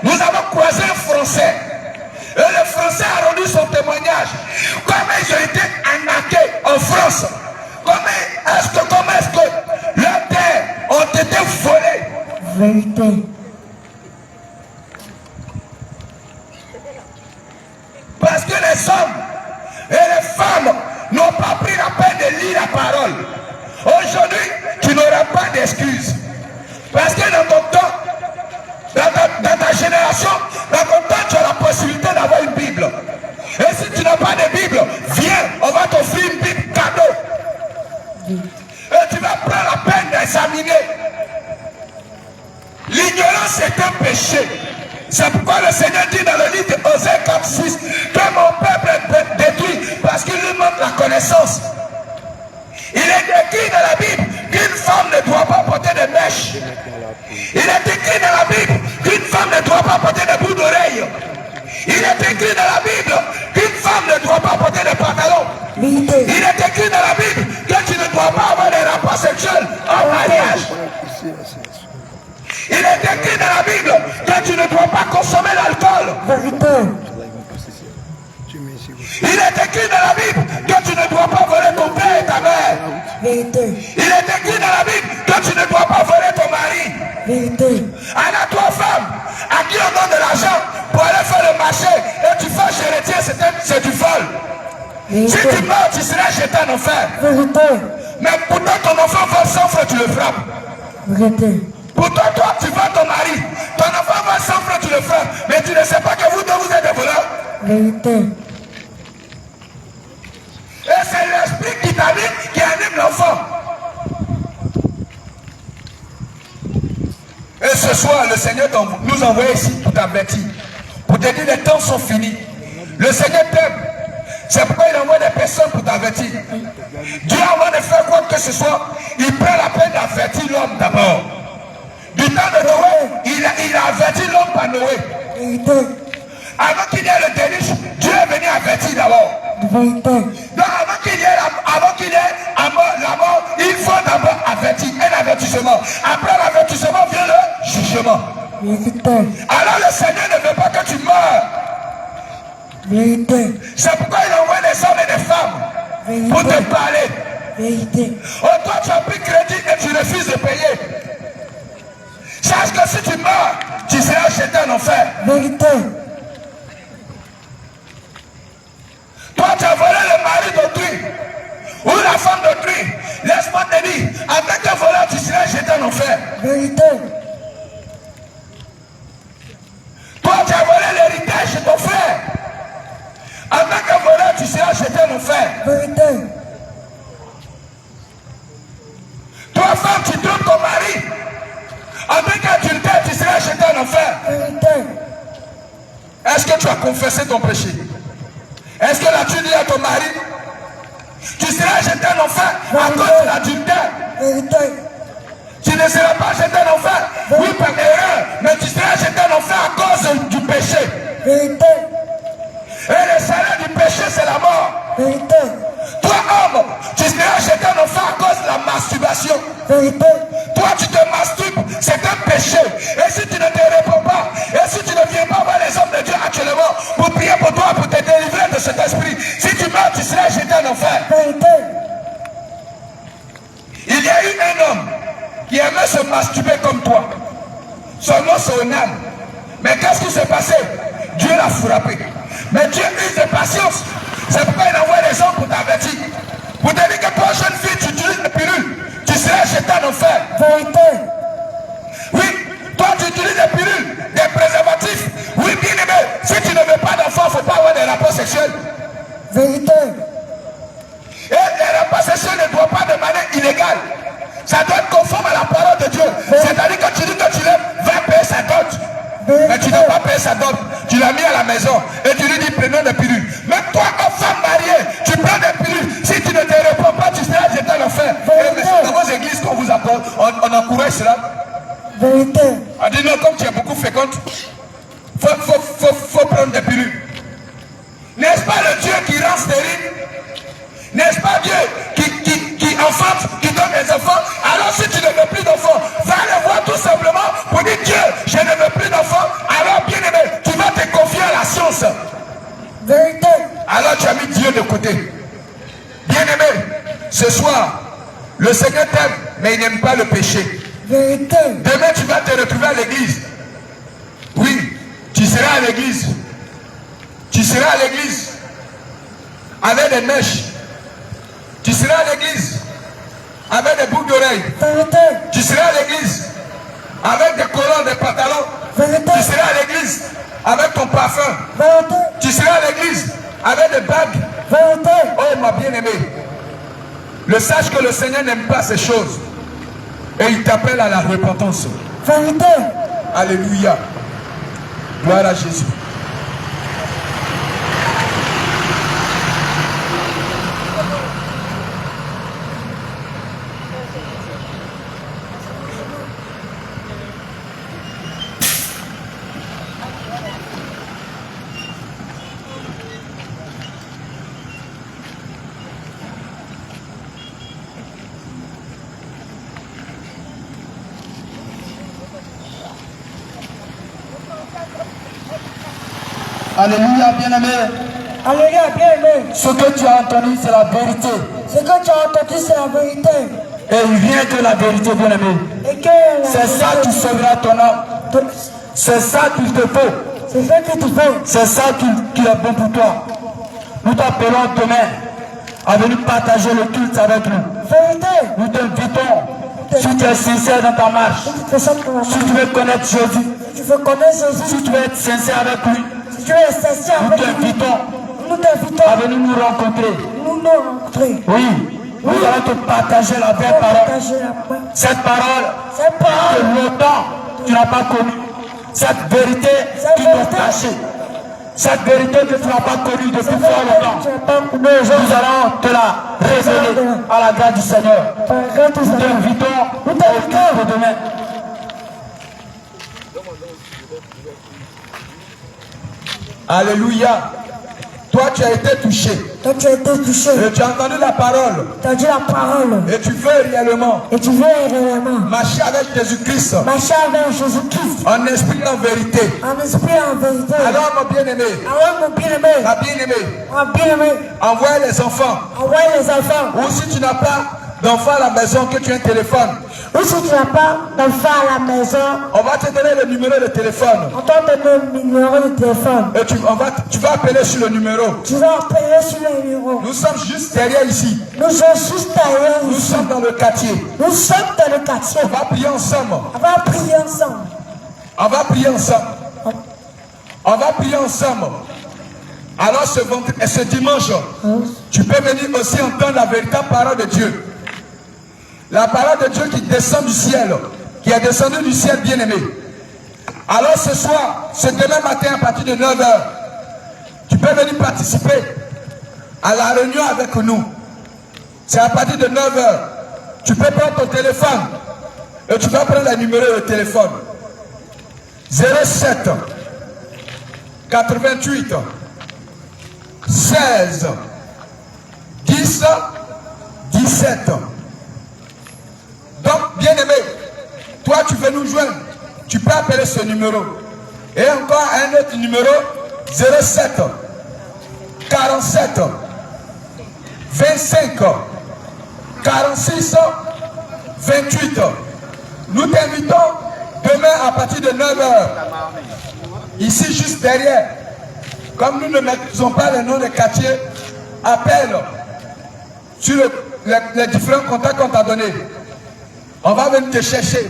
nous avons croisé un Français. Et le Français a rendu son témoignage. Comment ils ont été arnaqués en France? Comment est-ce que leurs terres ont été volées? Vérité. Parce que les hommes et les femmes n'ont pas pris la peine de lire la parole. Aujourd'hui, tu n'auras pas d'excuses. Parce que dans ton temps, dans ta génération, dans ton temps, tu as la possibilité d'avoir une Bible. Et si tu n'as pas de Bible, viens, on va t'offrir une Bible cadeau. Et tu vas prendre la peine d'examiner. L'ignorance est un péché. C'est pourquoi le Seigneur dit dans le livre d'Osée 4:6 que mon peuple est détruit parce qu'il lui manque la connaissance. Il est écrit dans la Bible qu'une femme ne doit pas porter de mèches. Il est écrit dans la Bible qu'une femme ne doit pas porter de boucles d'oreilles. Il est écrit dans la Bible qu'une femme ne doit pas porter de pantalons. Il est écrit dans la Bible que tu ne dois pas avoir des rapports sexuels en mariage. Il est écrit dans la Bible que tu ne dois pas consommer l'alcool. Vérité. Il est écrit dans la Bible que tu ne dois pas voler ton père et ta mère. Vérité. Il est écrit dans la Bible que tu ne dois pas voler ton mari. Vérité. Alors toi femme, à qui on donne de l'argent pour aller faire le marché et tu fais héritier, c'est du vol. Si tu meurs, tu seras jeté en enfer. Vérité. Mais pourtant ton enfant vole 100 francs, tu le frappes. Vérité. Pourtant toi, tu vends ton mari. Ton enfant vole 100 francs, tu le frappes. Mais tu ne sais pas que vous deux, vous êtes des voleurs. Vérité. Et c'est l'esprit qui t'anime, qui anime l'enfant. Et ce soir, le Seigneur nous envoie ici pour t'avertir. Pour te dire les temps sont finis. Le Seigneur t'aime. C'est pourquoi il envoie des personnes pour t'avertir. Dieu, avant de faire quoi que ce soit, il prend la peine d'avertir l'homme d'abord. Du temps de Noé, il a averti l'homme par Noé. Vérité. Avant qu'il y ait le déluge, Dieu est venu avertir d'abord. Vérité. Donc avant qu'il y ait la mort, il faut d'abord avertir, un avertissement. Après l'avertissement vient le jugement. Vérité. Alors le Seigneur ne veut pas que tu meurs. Vérité. C'est pourquoi il envoie des hommes et des femmes pour te parler. Vérité. Oh, toi tu as pris crédit et tu refuses de payer. Sache que si tu meurs, tu seras jeté en enfer. Vérité. Toi tu as volé le mari d'autrui ou la femme d'autrui. Laisse-moi te dire, à Vérité. Toi, tu as volé l'héritage de ton frère. En tant que voleur, tu seras jeté en enfer. Vérité. Toi, femme, tu trompes ton mari. En tant qu'adultère, tu seras jeté en enfer. Vérité. Est-ce que tu as confessé ton péché? Est-ce que l'as-tu dit à ton mari? Tu seras jeté en enfer à cause de l'adultère. Vérité. Tu ne seras pas jeté en enfer, oui, par erreur, mais tu seras jeté en enfer à cause du péché. Vérité. Et le salaire du péché, c'est la mort. Vérité. Toi, homme, tu seras jeté en enfer à cause de la masturbation. Vérité. Toi, tu te masturbes, c'est un péché. Et si tu ne te réponds pas, et si tu ne viens pas voir les hommes de Dieu actuellement pour prier pour toi, pour te délivrer de cet esprit, si tu meurs, tu seras jeté en enfer. Vérité. Il y a eu un homme qui aimait se masturber comme toi. Son nom, c'est Onan. Mais qu'est-ce qui s'est passé? Dieu l'a frappé. Mais Dieu use de patience. C'est pourquoi il envoie les hommes pour t'avertir. Pour te dire que toi, jeune fille, tu utilises une pilule, tu seras jeté en enfer. Vérité. Oui, toi, tu utilises des pilules, des préservatifs. Oui, bien aimé, si tu ne veux pas d'enfant, il ne faut pas avoir des rapports sexuels. Vérité. Et les rapports sexuels ne doivent pas de manière illégale. Ça doit être conforme à la parole de Dieu. C'est-à-dire que tu dis que tu vas payer sa dot. Mais tu n'as pas payé sa dot. Tu l'as mis à la maison. Et tu lui dis prenons des pilules. Même toi, comme femme mariée, tu prends des pilules. Si tu ne te réponds pas, tu seras jeté en enfer. Et mais c'est dans vos églises qu'on vous accorde. On encourage cela. Vérité. On dit non, comme tu es beaucoup féconde, faut prendre des pilules. N'est-ce pas le Dieu qui rend stérile? N'est-ce pas Dieu qui enfante, qui donne des enfants? Alors si tu ne veux plus d'enfants, va le voir tout simplement pour dire Dieu, je ne veux plus d'enfants. Alors bien aimé, tu vas te confier à la science. Vérité. Alors tu as mis Dieu de côté. Bien aimé, ce soir, le Seigneur t'aime, mais il n'aime pas le péché. Vérité. Demain tu vas te retrouver à l'église. Oui, tu seras à l'église. Tu seras à l'église avec des mèches. Tu seras à l'église avec des boucles d'oreilles. Vérité. Tu seras à l'église avec des collants, des pantalons. Vérité. Tu seras à l'église avec ton parfum. Vérité. Tu seras à l'église avec des bagues. Vérité. Oh ma bien-aimée, le sache que le Seigneur n'aime pas ces choses. Et il t'appelle à la repentance. Vérité. Alléluia. Gloire à Jésus. Alléluia, bien-aimé. Alléluia, bien-aimé. Ce que tu as entendu, c'est la vérité. Ce que tu as entendu, c'est la vérité. Et il vient de la vérité, bien-aimé. Et que C'est ça qui sauvera ton âme. C'est ça qu'il te faut. c'est ça que tu fais. C'est ça qui est bon pour toi. Nous t'appelons demain à venir partager le culte avec nous. Vérité. Nous t'invitons, si tu es sincère dans ta marche, Si tu fais ça pour la si tu veux connaître Jésus, Si tu veux connaître Jésus, si tu veux être sincère avec lui, si tu es sincère nous avec lui, t'invitons nous t'invitons à venir nous rencontrer. nous nous rencontrer. Oui, nous allons te partager la vraie parole. Partager la main. Cette parole Cette parole que longtemps tu n'as pas connue. Cette vérité qui nous cachée. Cette vérité que tu n'as pas connue depuis fort longtemps. tu n'as pas connu Nous allons te la révéler à la grâce du Seigneur. par la grâce du Nous Seigneur. t'invitons au culte de demain. Alléluia. Toi, tu as été touché. Toi, tu as été touché. Et tu as entendu la parole. Tu as dit la parole. Et tu veux réellement Et tu veux réellement marcher avec Jésus-Christ marcher avec Jésus-Christ en esprit et en vérité. en esprit et en vérité. Alors, mon bien-aimé, Alors, mon bien-aimé, ma bien-aimée, mon bien-aimé, envoie les enfants. envoie les enfants. Ou si tu n'as pas d'enfant à la maison, que tu as un téléphone, ou si tu n'as pas d'enfant à la maison, on va te donner le numéro de téléphone. on t'a donné le numéro de téléphone. Et tu vas appeler sur le numéro. Tu vas appeler sur le numéro. Nous sommes juste derrière ici. Nous sommes juste derrière Nous ici. sommes dans le quartier. Nous sommes dans le quartier. On va prier ensemble. On va prier ensemble. On va prier ensemble. On va prier ensemble. Alors ce dimanche, tu peux venir aussi entendre la véritable parole de Dieu. La parole de Dieu qui descend du ciel, qui est descendue du ciel, bien-aimé. Alors ce soir, ce demain matin à partir de 9h, tu peux venir participer à la réunion avec nous. C'est à partir de 9h. Tu peux prendre ton téléphone et tu vas prendre le numéro de téléphone. 07 88 16 10 17. Donc, bien-aimé, toi tu veux nous joindre, tu peux appeler ce numéro. Et encore un autre numéro, 07 47 25 46 28. Nous t'invitons demain à partir de 9h. Ici, juste derrière. Comme nous ne maîtrisons pas les noms des quartiers, appelle sur les différents contacts qu'on t'a donnés. On va venir te chercher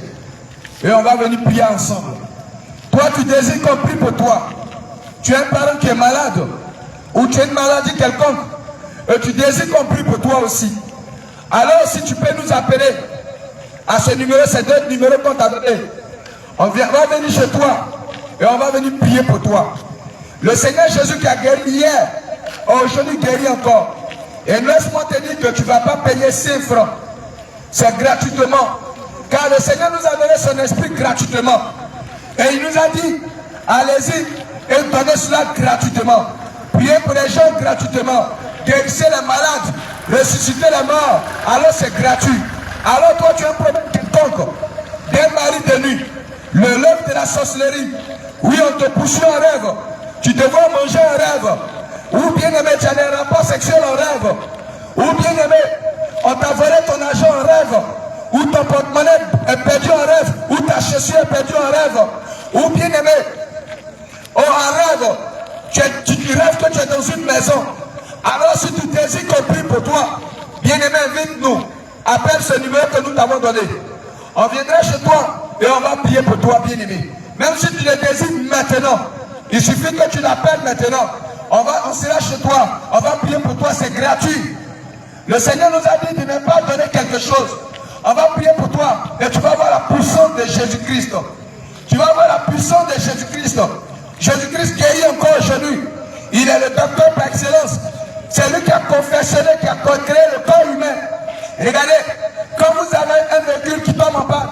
et on va venir prier ensemble. Toi, tu désires qu'on prie pour toi. Tu as un parent qui est malade ou tu as une maladie quelconque et tu désires qu'on prie pour toi aussi. Alors, si tu peux nous appeler à ce numéro, c'est deux numéros qu'on t'a donné. On va venir chez toi et on va venir prier pour toi. Le Seigneur Jésus qui a guéri hier, aujourd'hui guérit encore. Et laisse-moi te dire que tu ne vas pas payer 5 francs. C'est gratuitement. Car le Seigneur nous a donné son esprit gratuitement. Et il nous a dit, allez-y et donnez cela gratuitement. Priez pour les gens gratuitement. Guérissez les malades. Ressuscitez les morts. Alors c'est gratuit. Alors toi tu as un problème quelconque. D'un mari de nuit. Le l'œuvre de la sorcellerie. Oui, on te poursuit en rêve. Tu devrais manger en rêve. Ou bien aimé, tu as des rapports sexuels en rêve. Ou bien aimé, on t'a volé ton argent en rêve. Ou ton porte-monnaie est perdu en rêve. Ou ta chaussure est perdue en rêve. Ou bien aimé, en rêve, tu rêves que tu es dans une maison. Alors si tu désires qu'on prie pour toi, bien aimé, invite-nous. Appelle ce numéro que nous t'avons donné. On viendra chez toi et on va prier pour toi, bien aimé. Même si tu le désires maintenant, il suffit que tu l'appelles maintenant. On sera chez toi, on va prier pour toi, c'est gratuit. Le Seigneur nous a dit de ne pas donner quelque chose. On va prier pour toi et tu vas voir la puissance de Jésus-Christ. Tu vas voir la puissance de Jésus-Christ. Jésus-Christ guérit encore aujourd'hui. Il est le docteur par excellence. C'est lui qui a confectionné, qui a créé le corps humain. Regardez, quand vous avez un véhicule qui tombe en panne,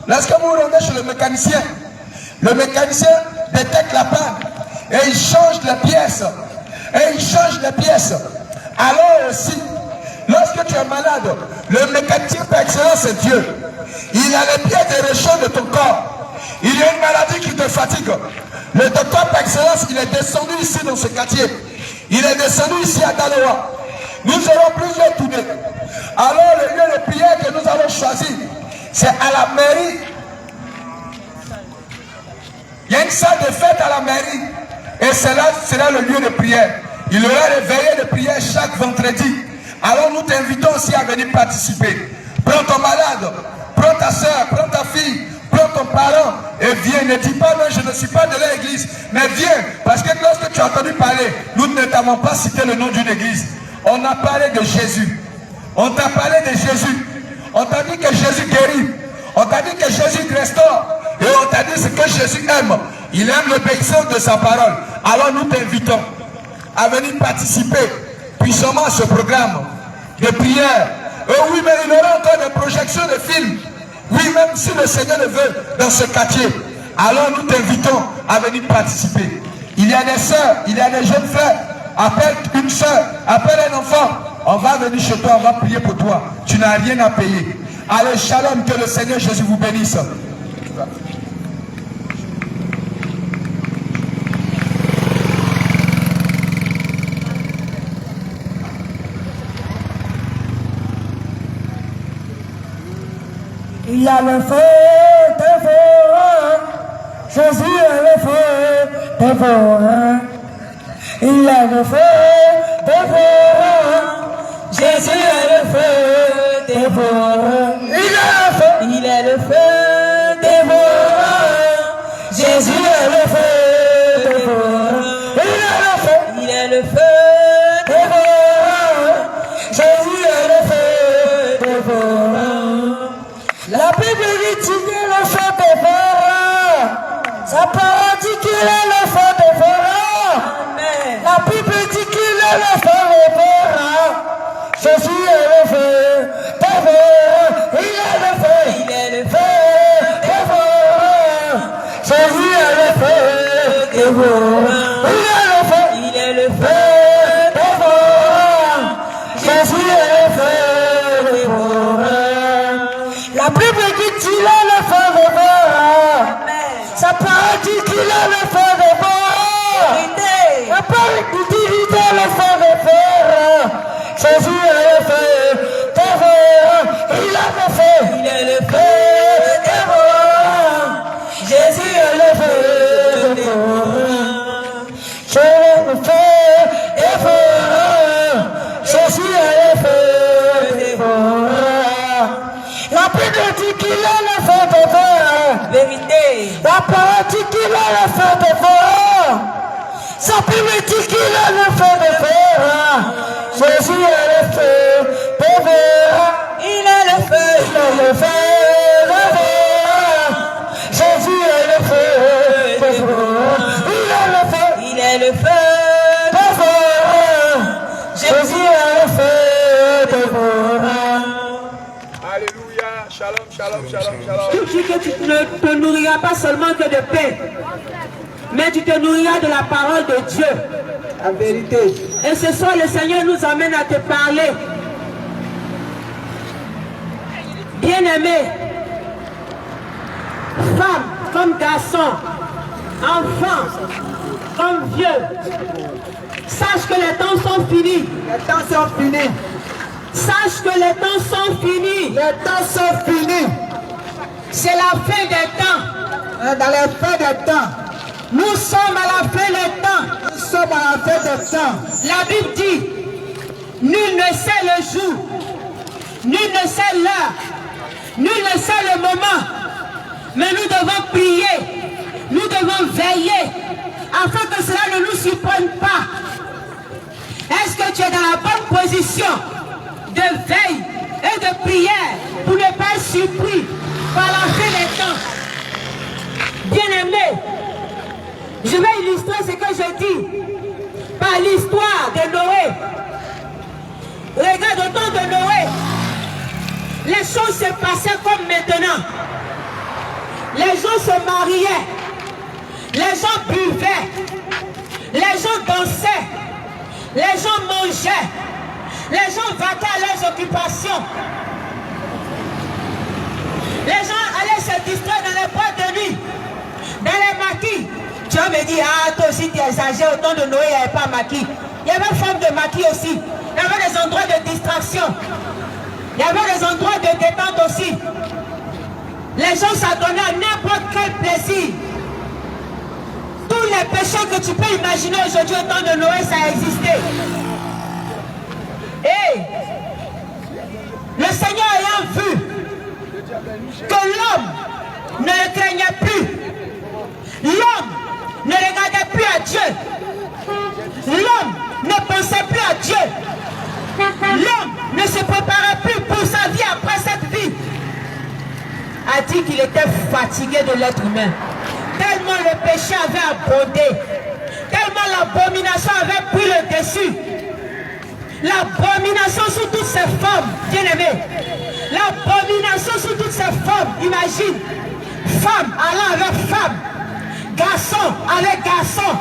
lorsque vous rendez chez le mécanicien détecte la panne et il change les pièces. Alors aussi, lorsque tu es malade, le mécanicien par excellence c'est Dieu. Il a les pieds de réchaud de ton corps. Il y a une maladie qui te fatigue. Le docteur par excellence, il est descendu ici dans ce quartier. Il est descendu ici à Daloa. Nous aurons plusieurs tournées. Alors le lieu de prière que nous allons choisir, c'est à la mairie. Il y a une salle de fête à la mairie. Et cela sera le lieu de prière. Il y aura des veillées de prière chaque vendredi. Alors nous t'invitons aussi à venir participer. Prends ton malade, prends ta soeur, prends ta fille, prends ton parent et viens. Ne dis pas non, je ne suis pas de l'église. Mais viens, parce que lorsque tu as entendu parler, nous ne t'avons pas cité le nom d'une église. On a parlé de Jésus. On t'a parlé de Jésus. On t'a dit que Jésus guérit. On t'a dit que Jésus restaure. Et on t'a dit ce que Jésus aime. Il aime l'obéissance de sa parole. Alors nous t'invitons à venir participer puissamment à ce programme de prière. Oui, mais il y aura encore des projections de films. Oui, même si le Seigneur le veut dans ce quartier. Alors nous t'invitons à venir participer. Il y a des sœurs, il y a des jeunes frères. Appelle une sœur, appelle un enfant. On va venir chez toi, on va prier pour toi. Tu n'as rien à payer. Allez, shalom, que le Seigneur Jésus vous bénisse. Il a le feu dévorant. Jésus a le feu dévorant. Il a le feu dévorant. Jésus a le feu dévorant. Il a le feu dévorant. Jésus a le feu dévorant. Il a le feu dévorant. Jésus a le feu dévorant. La Bible dit qu'il est le feu dévorant. Sa parole dit qu'il est le feu dévorant. La Bible dit qu'il est le feu dévorant. Jésus est le feu dévorant. Il est le feu dévorant. Jésus est le feu dévorant. Il est le feu dévorant. Jésus est le feu dévorant. La Bible dit qu'il est le feu dévorant. Sa parole dit qu'il est le feu dévorant. La parole dit qu'il est le feu dévorant. Jésus est le feu dévorant. Il est le feu dévorant. Jésus est le feu dévorant. Je est le feu dévorant. Jésus est le feu dévorant. La Bible dit qu'il est le feu dévorant. Vérité. La parole dit qu'il est le feu dévorant. Sa Bible dit qu'il est le feu dévorant. Jésus est le feu dévorant. Il est le feu dévorant. Jésus est le feu dévorant. Il est le feu dévorant. Jésus est le feu dévorant. Alléluia. Shalom, shalom, shalom, shalom. Tu dis que tu ne te nourriras pas seulement que de pain, mais tu te nourriras de la parole de Dieu. La vérité. Et ce soir, le Seigneur nous amène à te parler. Bien-aimé, femme comme garçon, enfant comme vieux, sache que les temps sont finis. Les temps sont finis. Sache que les temps sont finis. Les temps sont finis. C'est la fin des temps. Dans la fin des temps. Nous sommes à la fin des temps. Nous sommes à la fin des temps. La Bible dit, nul ne sait le jour, nul ne sait l'heure, nul ne sait le moment. Mais nous devons prier, nous devons veiller, afin que cela ne nous surprenne pas. Est-ce que tu es dans la bonne position de veille et de prière pour ne pas être surpris par la fin des temps? Bien-aimé, je vais illustrer ce que je dis par l'histoire de Noé. Regarde, au temps de Noé, les choses se passaient comme maintenant. Les gens se mariaient, les gens buvaient, les gens dansaient, les gens mangeaient, les gens vaquaient à leurs occupations. Les gens allaient se distraire dans les boîtes de nuit, dans les maquis. Tu vas me dire, ah, toi aussi tu exagères, au temps de Noé, il n'y avait pas maquis. Il y avait forme de maquis aussi. Il y avait des endroits de distraction. Il y avait des endroits de détente aussi. Les gens s'adonnaient à n'importe quel plaisir. Tous les péchés que tu peux imaginer aujourd'hui au temps de Noé, ça existait. Et le Seigneur ayant vu que l'homme ne le craignait plus, l'homme ne regardait plus à Dieu, l'homme ne pensait plus à Dieu, l'homme ne se préparait plus pour sa vie après cette vie, a dit qu'il était fatigué de l'être humain. Tellement le péché avait abondé, tellement l'abomination avait pris le dessus. L'abomination sur toutes ces femmes, bien-aimées. L'abomination sur toutes ces femmes, imagine. Femme allant avec femme, garçon avec garçon,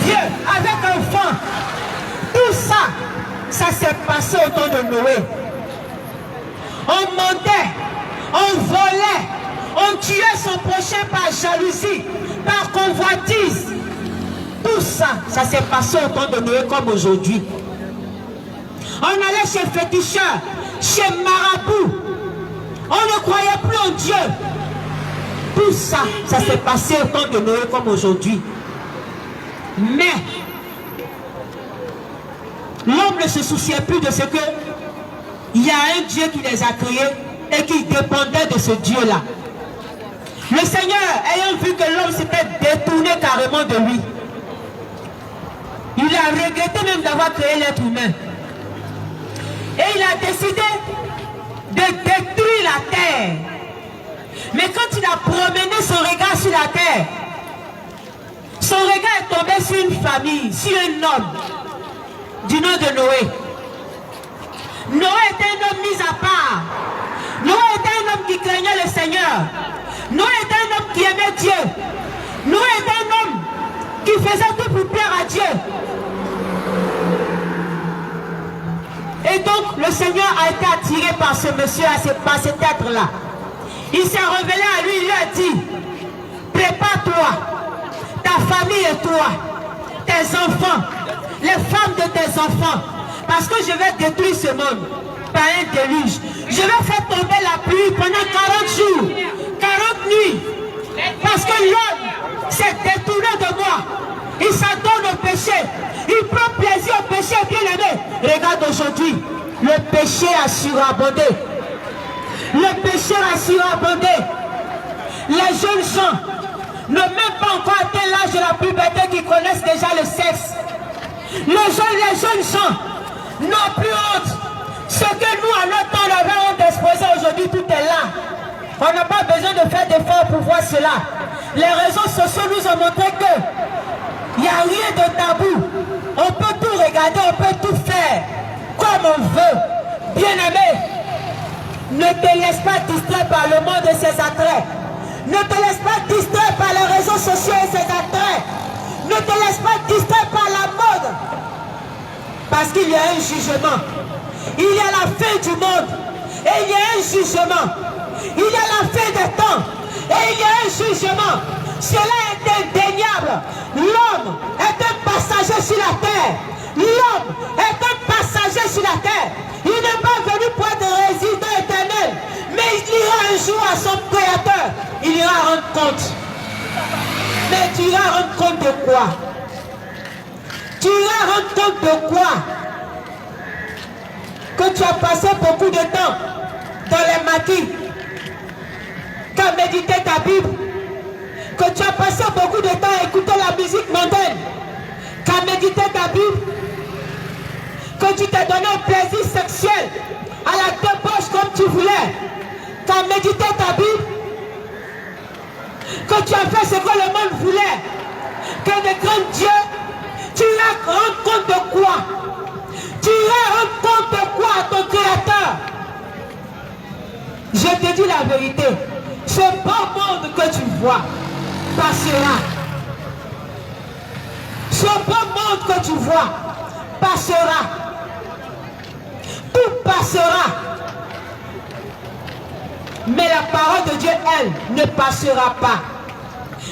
vieux avec enfant. Tout ça, ça s'est passé au temps de Noé. On mentait, on volait, on tuait son prochain par jalousie, par convoitise. Tout ça, ça s'est passé au temps de Noé comme aujourd'hui. On allait chez féticheurs, chez marabouts, On ne croyait plus en Dieu. Tout ça, ça s'est passé au temps de Noé comme aujourd'hui. Mais l'homme ne se souciait plus de ce que il y a un Dieu qui les a créés et qui dépendait de ce Dieu-là. Le Seigneur, ayant vu que l'homme s'était détourné carrément de lui, il a regretté même d'avoir créé l'être humain. Et il a décidé de détruire la terre. Mais quand il a promené son regard sur la terre, son regard est tombé sur une famille, sur un homme du nom de Noé. Noé était un homme mis à part. Noé était un homme qui craignait le Seigneur. Noé était un homme qui aimait Dieu. Noé était un homme qui faisait tout pour plaire à Dieu. Et donc le Seigneur a été attiré par ce monsieur, par cet être-là. Il s'est révélé à lui, il lui a dit, prépare-toi, ta famille et toi, tes enfants, les femmes de tes enfants, parce que je vais détruire ce monde par un déluge. Je vais faire tomber la pluie pendant 40 jours, 40 nuits, parce que l'homme s'est détourné de moi. Il s'adonne au péché, il prend plaisir au péché, bien aimé. Regarde aujourd'hui, le péché a surabondé. Le péché a surabondé. Les jeunes gens n'ont même pas encore atteint l'âge de la puberté qui connaissent déjà le sexe. Les jeunes gens n'ont plus honte. Ce que nous, à notre temps, on avait honte d'exposer aujourd'hui, tout est là. On n'a pas besoin de faire d'efforts pour voir cela. Les réseaux sociaux nous ont montré que il n'y a rien de tabou. On peut tout regarder, on peut tout faire comme on veut. Bien-aimé, ne te laisse pas distraire par le monde et ses attraits. Ne te laisse pas distraire par les réseaux sociaux et ses attraits. Ne te laisse pas distraire par la mode. Parce qu'il y a un jugement. Il y a la fin du monde. Et il y a un jugement. Il y a la fin des temps. Et il y a un jugement. Cela est indéniable. L'homme est un passager sur la terre. L'homme est un passager sur la terre. Il n'est pas venu pour être résident éternel. Mais il ira un jour à son créateur. Il ira rendre compte. Mais tu iras rendre compte de quoi? Tu iras rendre compte de quoi? Que tu as passé beaucoup de temps dans les maquis, qu'à méditer ta Bible, que tu as passé beaucoup de temps à écouter la musique mondaine, qu'à méditer ta Bible, que tu t'es donné un plaisir sexuel à la débauche comme tu voulais, qu'à méditer ta Bible, que tu as fait ce que le monde voulait, que de grand Dieu, tu iras rendre compte de quoi? Tu iras rendre compte de quoi à ton Créateur? Je te dis la vérité, ce beau monde que tu vois passera. Ce beau monde que tu vois passera. Tout passera. Mais la parole de Dieu, elle, ne passera pas.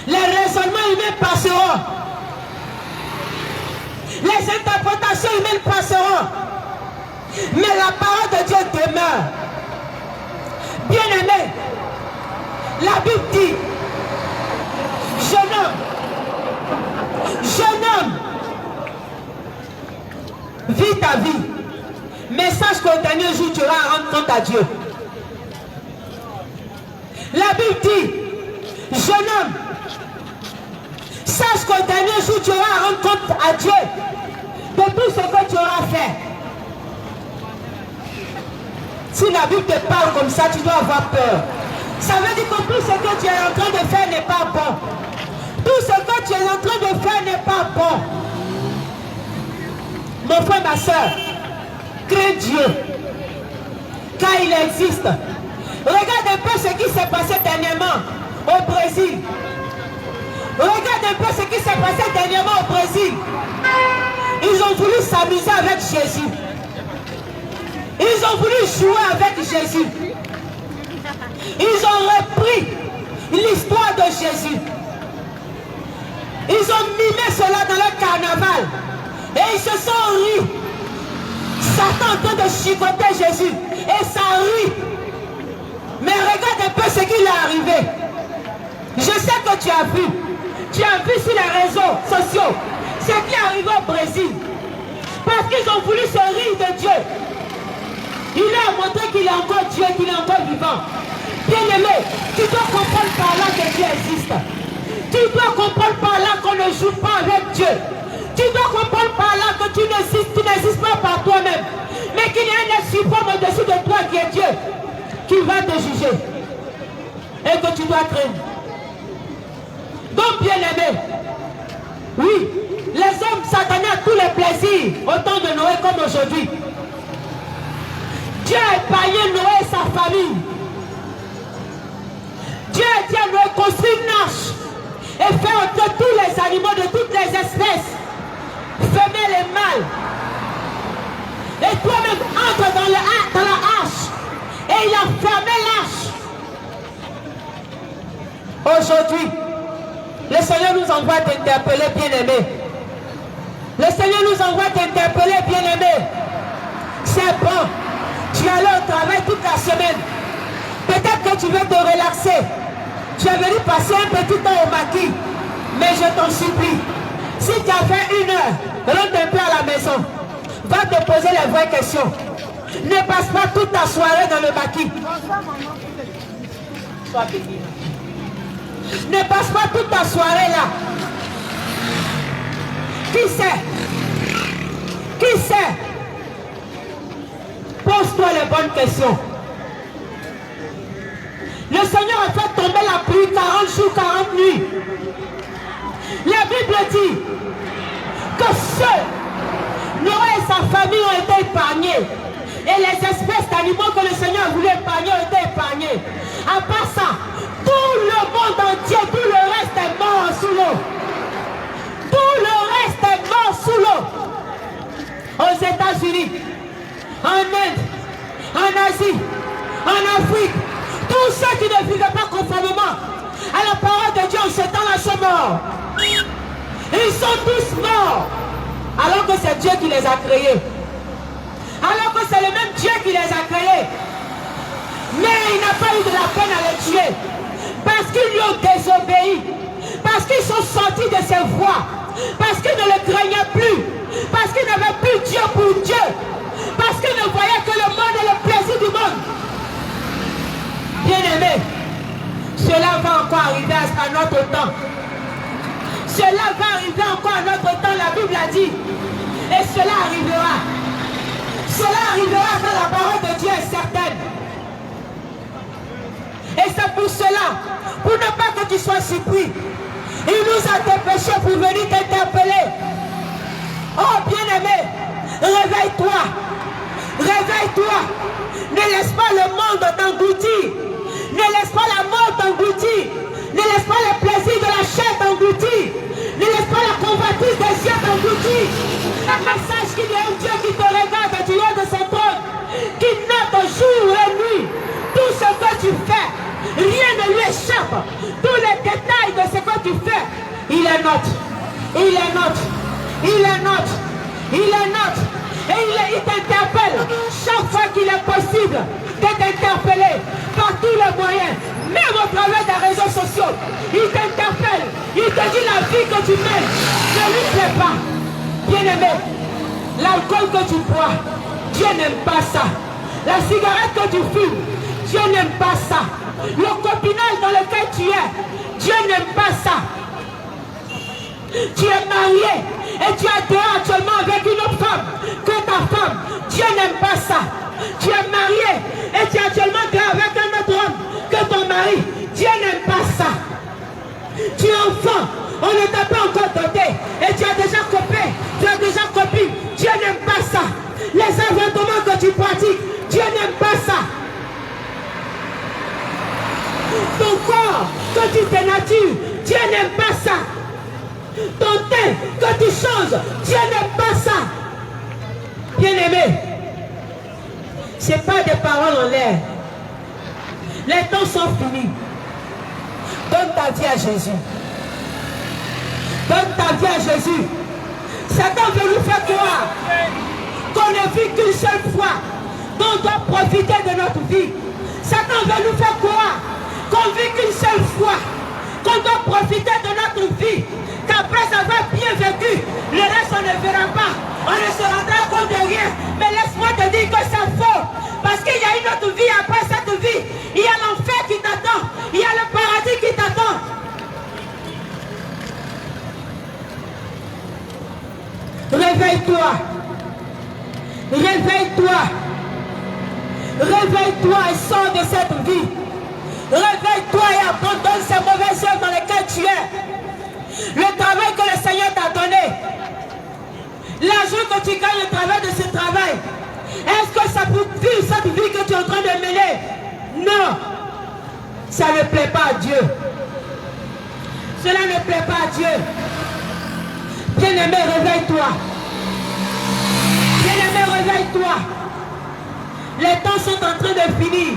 Les raisonnements humains passeront. Les interprétations humaines passeront. Mais la parole de Dieu demeure. Bien-aimé, la Bible dit, jeune homme, vis ta vie. Mais sache qu'au dernier jour, tu vas rendre compte à Dieu. La Bible dit, jeune homme, sache qu'au dernier jour, tu vas rendre compte à Dieu de tout ce que tu auras fait. Si la Bible te parle comme ça, tu dois avoir peur. Ça veut dire que tout ce que tu es en train de faire n'est pas bon. Tout ce que tu es en train de faire n'est pas bon. Mon frère, ma soeur, crains Dieu, car il existe. Regarde un peu ce qui s'est passé dernièrement au Brésil. Regarde un peu ce qui s'est passé dernièrement au Brésil. Ils ont voulu s'amuser avec Jésus. Ils ont voulu jouer avec Jésus. Ils ont repris l'histoire de Jésus. Ils ont mimé cela dans le carnaval. Et ils se sont ris. Satan en train de chicoter Jésus. Et ça rit. Mais regarde un peu ce qui lui est arrivé. Je sais que tu as vu. Tu as vu sur les réseaux sociaux ce qui est arrivé au Brésil. Parce qu'ils ont voulu se rire de Dieu. Il a montré qu'il est encore Dieu, qu'il est encore vivant. Bien-aimé, tu dois comprendre par là que Dieu existe. Tu dois comprendre par là qu'on ne joue pas avec Dieu. Tu dois comprendre par là que tu n'existes pas par toi-même. Mais qu'il y a un suprême au-dessus de toi qui est Dieu. Qui va te juger. Et que tu dois craindre. Donc bien-aimé, oui, les hommes s'attenaient à tous les plaisirs au temps de Noé comme aujourd'hui. Dieu a épargné Noé et sa famille. Dieu a dit à Noé, construis une arche et fais entrer tous les animaux de toutes les espèces, femelles et mâles. Et toi-même entre dans la arche. Et il a fermé l'arche. Aujourd'hui, le Seigneur nous envoie t'interpeller, bien-aimé. Le Seigneur nous envoie t'interpeller, bien-aimé. C'est bon. Tu es allé au travail toute la semaine. Peut-être que tu veux te relaxer. Tu es venu passer un petit temps au maquis. Mais je t'en supplie. Si tu as fait 1 heure, rentre un peu à la maison. Va te poser les vraies questions. Ne passe pas toute ta soirée dans le maquis. Sois béni. Ne passe pas toute ta soirée là. Qui sait? Qui sait? Pose-toi les bonnes questions. Le Seigneur a fait tomber la pluie 40 jours, 40 nuits. La Bible dit que ceux, Noé et sa famille ont été épargnés. Et les espèces d'animaux que le Seigneur voulait épargner ont été épargnés. À part ça, tout le monde entier, tout le reste est mort sous l'eau. Tout le reste est mort sous l'eau. Aux États-Unis, en Inde, en Asie, en Afrique, tous ceux qui ne vivaient pas conformément à la parole de Dieu en ce temps-là sont morts. Ils sont tous morts. Alors que c'est Dieu qui les a créés. Alors que c'est le même Dieu qui les a créés. Mais il n'a pas eu de la peine à les tuer. Parce qu'ils lui ont désobéi. Parce qu'ils sont sortis de ses voies. Parce qu'ils ne le craignaient plus. Parce qu'ils n'avaient plus Dieu pour Dieu. Parce qu'ils ne voyaient que le monde et le plaisir du monde. Bien-aimés, cela va encore arriver à notre temps. Cela va arriver encore à notre temps, la Bible a dit. Et cela arrivera. Cela arrivera quand la parole de Dieu est certaine. Et c'est pour cela, pour ne pas que tu sois surpris, il nous a dépêchés pour venir t'interpeller. Oh bien-aimé, réveille-toi. Réveille-toi. Ne laisse pas le monde t'engloutir. Ne laisse pas la mort t'engloutir. Ne laisse pas les plaisirs de la chair t'engloutir. Ne laisse pas la convoitise des yeux t'engloutir. Sache qu'il y a un Dieu qui te regarde du haut de son trône, qui note jour et nuit tout ce que tu fais. Rien ne lui échappe. Tous les détails de ce que tu fais, il les note. Il les note. Il les note. Il les note. Et il t'interpelle chaque fois qu'il est possible de t'interpeller par tous les moyens, même au travers des réseaux sociaux. Il t'interpelle, il te dit la vie que tu mènes ne lui plaît pas. Bien-aimé, l'alcool que tu bois, Dieu n'aime pas ça. La cigarette que tu fumes, Dieu n'aime pas ça. Le copinage dans lequel tu es, Dieu n'aime pas ça. Tu es marié et tu es dehors actuellement avec une autre femme que ta femme. Dieu n'aime pas ça. Tu es marié et tu es actuellement dehors avec un autre homme que ton mari. Dieu n'aime pas ça. Tu es enfant, on ne t'a pas encore doté et tu as déjà copain, tu as déjà copine. Dieu n'aime pas ça. Les avortements que tu pratiques, Dieu n'aime pas ça. Ton corps que tu dénatures, Dieu n'aime pas ça. Ton teint que tu changes, Dieu n'aime pas ça. Bien-aimé, ce n'est pas des paroles en l'air. Les temps sont finis. Donne ta vie à Jésus. Donne ta vie à Jésus. Satan veut nous faire croire qu'on ne vit qu'une seule fois, qu'on doit profiter de notre vie. Satan veut nous faire croire qu'on vit qu'une seule fois, qu'on doit profiter de notre vie, qu'après avoir bien vécu, le reste on ne verra pas, on ne se rendra compte de rien. Mais laisse-moi te dire que c'est faux, parce qu'il y a une autre vie après cette vie. Il y a l'enfer qui t'attend, il y a le paradis qui t'attend. Réveille-toi, réveille-toi, réveille-toi et sors de cette vie. Réveille-toi et abandonne ces mauvaises œuvres dans lesquelles tu es. Le travail que le Seigneur t'a donné, l'argent que tu gagnes au travers de ce travail, est-ce que ça peut vivre cette vie que tu es en train de mener? Non, ça ne plaît pas à Dieu. Cela ne plaît pas à Dieu. Bien-aimé, réveille-toi. Bien-aimé, réveille-toi. Les temps sont en train de finir.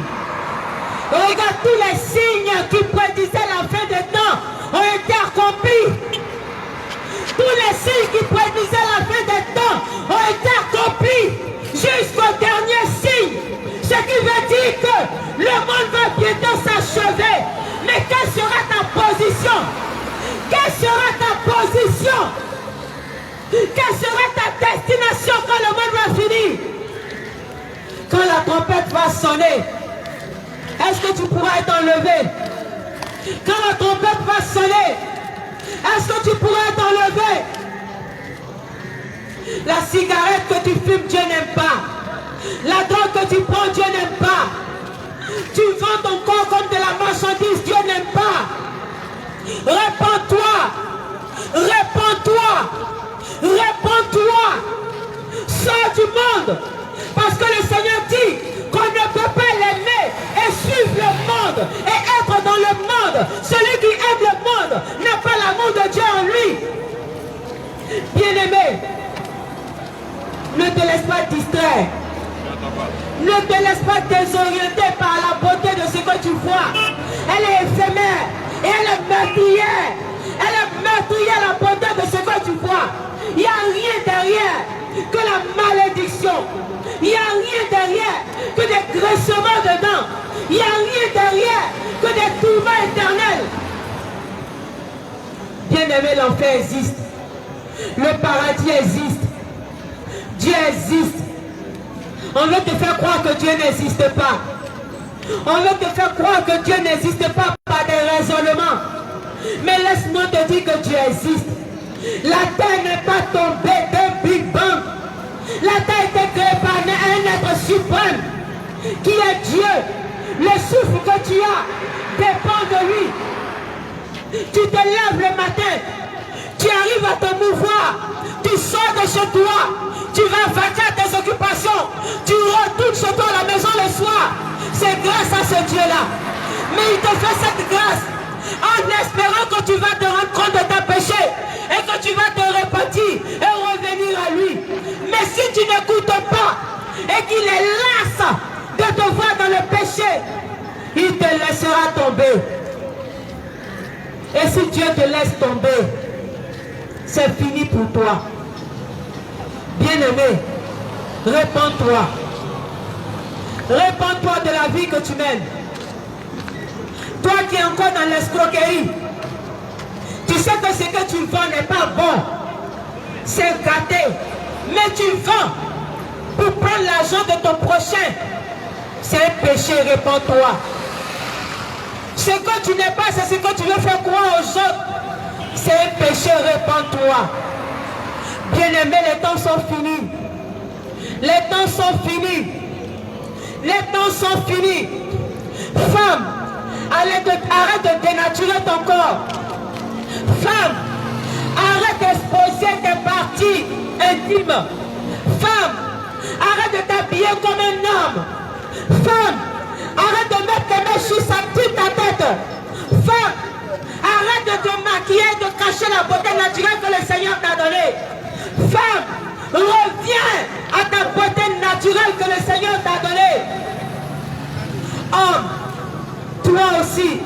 Regarde, tous les signes qui prédisaient la fin des temps ont été accomplis. Tous les signes qui prédisaient la fin des temps ont été accomplis jusqu'au dernier signe. Ce qui veut dire que le monde va bientôt s'achever. Mais quelle sera ta position? Quelle sera ta position? Quelle sera ta destination quand le monde va finir? Quand la trompette va sonner, est-ce que tu pourras être enlevé? Quand la trompette va sonner, est-ce que tu pourras être enlevé? La cigarette que tu fumes, Dieu n'aime pas. La drogue que tu prends, Dieu n'aime pas. Tu vends ton corps comme de la marchandise, Dieu n'aime pas. Répands-toi. Répands-toi. Répands-toi. Sors du monde. Parce que le Seigneur dit qu'on ne peut pas l'aimer et suivre le monde et être dans le monde. Celui qui aime le monde n'a pas l'amour de Dieu en lui. Bien-aimé, ne te laisse pas distraire. Ne te laisse pas désorienter par la beauté de ce que tu vois. Elle est éphémère et elle est meurtrière. Elle est meurtrière, la beauté de ce que tu vois. Il n'y a rien derrière que la malédiction. Il n'y a rien derrière que des graissements dedans. Il n'y a rien derrière que des tourments éternels. Bien-aimé, l'enfer existe. Le paradis existe. Dieu existe. On veut te faire croire que Dieu n'existe pas. On veut te faire croire que Dieu n'existe pas par des raisonnements. Mais laisse-moi te dire que Dieu existe. La terre n'est pas tombée d'un Big Bang. La terre a été créée par un être suprême qui est Dieu. Le souffle que tu as dépend de lui. Tu te lèves le matin, tu arrives à te mouvoir, tu sors de chez toi, tu vas vaquer à tes occupations, tu retournes chez toi à la maison le soir. C'est grâce à ce Dieu-là. Mais il te fait cette grâce en espérant que tu vas te rendre compte de tes péchés et que tu vas te repentir et revenir à lui. Mais si tu n'écoutes pas et qu'il est lasse de te voir dans le péché, il te laissera tomber. Et si Dieu te laisse tomber, c'est fini pour toi. Bien-aimé, répands-toi. Répands-toi de la vie que tu mènes. Toi qui es encore dans l'escroquerie, tu sais que ce que tu vends n'est pas bon. C'est gâté. Mais tu vends pour prendre l'argent de ton prochain. C'est un péché, répands-toi. Ce que tu n'es pas, c'est ce que tu veux faire croire aux autres. C'est un péché, répands-toi. Bien-aimé, les temps sont finis. Les temps sont finis. Les temps sont finis. Femme, arrête de dénaturer ton corps. Femme, arrête d'exposer tes parties intimes. Femme, arrête de t'habiller comme un homme. Femme, arrête de mettre tes mains sur ta tête. Femme, arrête de te maquiller, de cacher la beauté naturelle que le Seigneur t'a donnée. Femme, reviens à ta beauté naturelle que le Seigneur t'a donnée. Homme, toi aussi,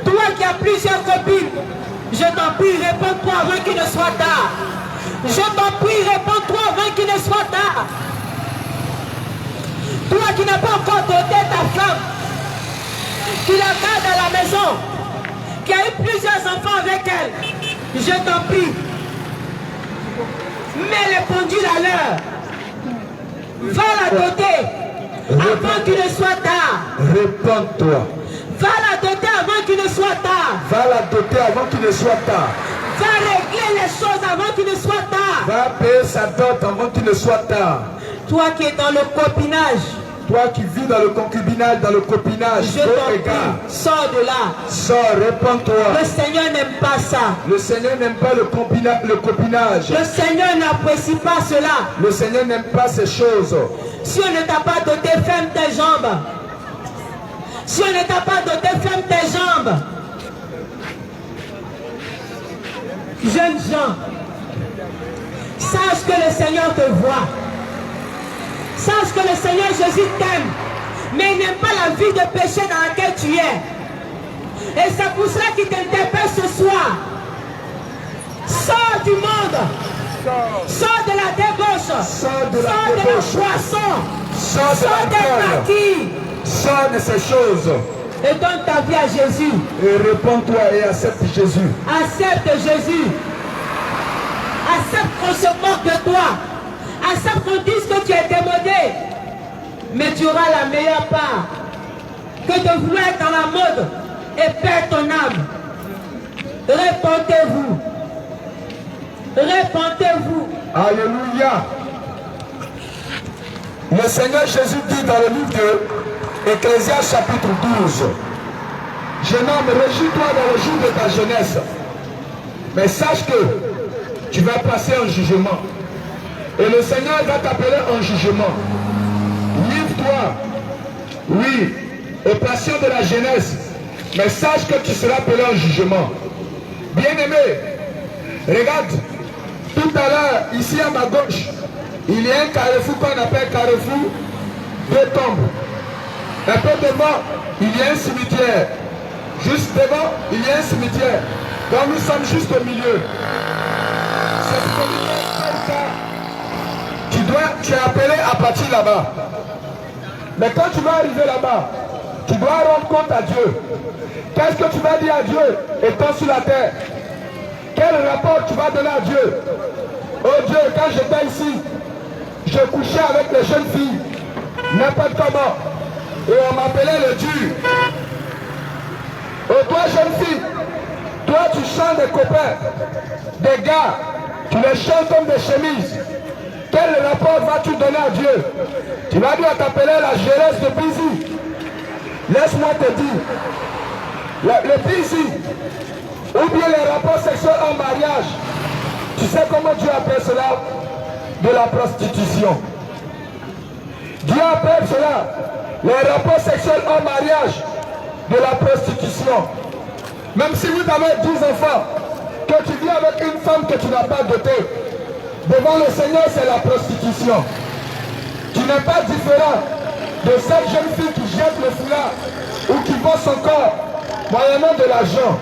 toi qui as plusieurs copines, je t'en prie, réponds-toi avant qu'il ne soit tard. Je t'en prie, réponds-toi avant qu'il ne soit tard. Toi qui n'as pas encore doté ta femme qui la garde à la maison, qui a eu plusieurs enfants avec elle, je t'en prie, mets les pendules à l'heure. Va la doter avant qu'il ne soit tard. Réponds-toi. Va la doter avant qu'il ne soit tard. Va la doter avant qu'il ne soit tard. Va régler les choses avant qu'il ne soit tard. Va payer sa dot avant qu'il ne soit tard. Toi qui es dans le copinage, Toi qui vis dans le concubinage, dans le copinage, je t'en prie, sors de là. sors, réponds-toi. Le Seigneur n'aime pas ça. Le Seigneur n'aime pas le copinage. Le Seigneur n'apprécie pas cela. Le Seigneur n'aime pas ces choses. Si on ne t'a pas doté, ferme tes jambes. Si on ne t'a pas doté, ferme tes jambes. Jeunes gens, sache que le Seigneur te voit. Sache que le Seigneur Jésus t'aime. Mais il n'aime pas la vie de péché dans laquelle tu es. Et c'est pour cela qu'il t'interpelle ce soir. Sors du monde. Sors de la débauche. Sors de la la poisson. Sors de Sors des l'alcool. maquis. Sors de ces choses. Et donne ta vie à Jésus. Et réponds-toi et accepte Jésus. Accepte Jésus. Accepte qu'on se moque de toi. Accepte qu'on dise que tu es démodé. Mais tu auras la meilleure part que de vouloir être dans la mode et perdre ton âme. Répentez-vous. Répentez-vous. Alléluia. Le Seigneur Jésus dit dans le livre de Ecclésiaste chapitre 12, jeune homme, réjouis-toi dans le jour de ta jeunesse, mais sache que tu vas passer un jugement. Et le Seigneur va t'appeler un jugement. Livre-toi, oui, aux passions de la jeunesse, mais sache que tu seras appelé un jugement. Bien-aimé, regarde, tout à l'heure, ici à ma gauche, il y a un carrefour qu'on appelle carrefour de tombes. Un peu devant, il y a un cimetière. Juste devant, il y a un cimetière. Donc nous sommes juste au milieu. Tu es appelé à partir là-bas. Mais quand tu vas arriver là-bas, tu dois rendre compte à Dieu. Qu'est-ce que tu vas dire à Dieu étant sur la terre? Quel rapport tu vas donner à Dieu? Oh Dieu, quand j'étais ici, je couchais avec les jeunes filles, n'importe comment, et on m'appelait le dur. Oh toi jeune fille, toi tu chantes des copains, des gars, tu les chantes comme des chemises. Quel rapport vas-tu donner à Dieu? Tu vas dire à t'appeler la jeunesse de Busy. Laisse-moi te dire, le Busy, ou bien les rapports sexuels en mariage, tu sais comment Dieu appelle cela? De la prostitution. Dieu appelle cela les rapports sexuels en mariage, de la prostitution. Même si vous avez 10 enfants, que tu vis avec une femme que tu n'as pas dotée, devant le Seigneur c'est la prostitution. Tu n'es pas différent de cette jeune fille qui jette le foulard ou qui vend son corps moyennant de l'argent.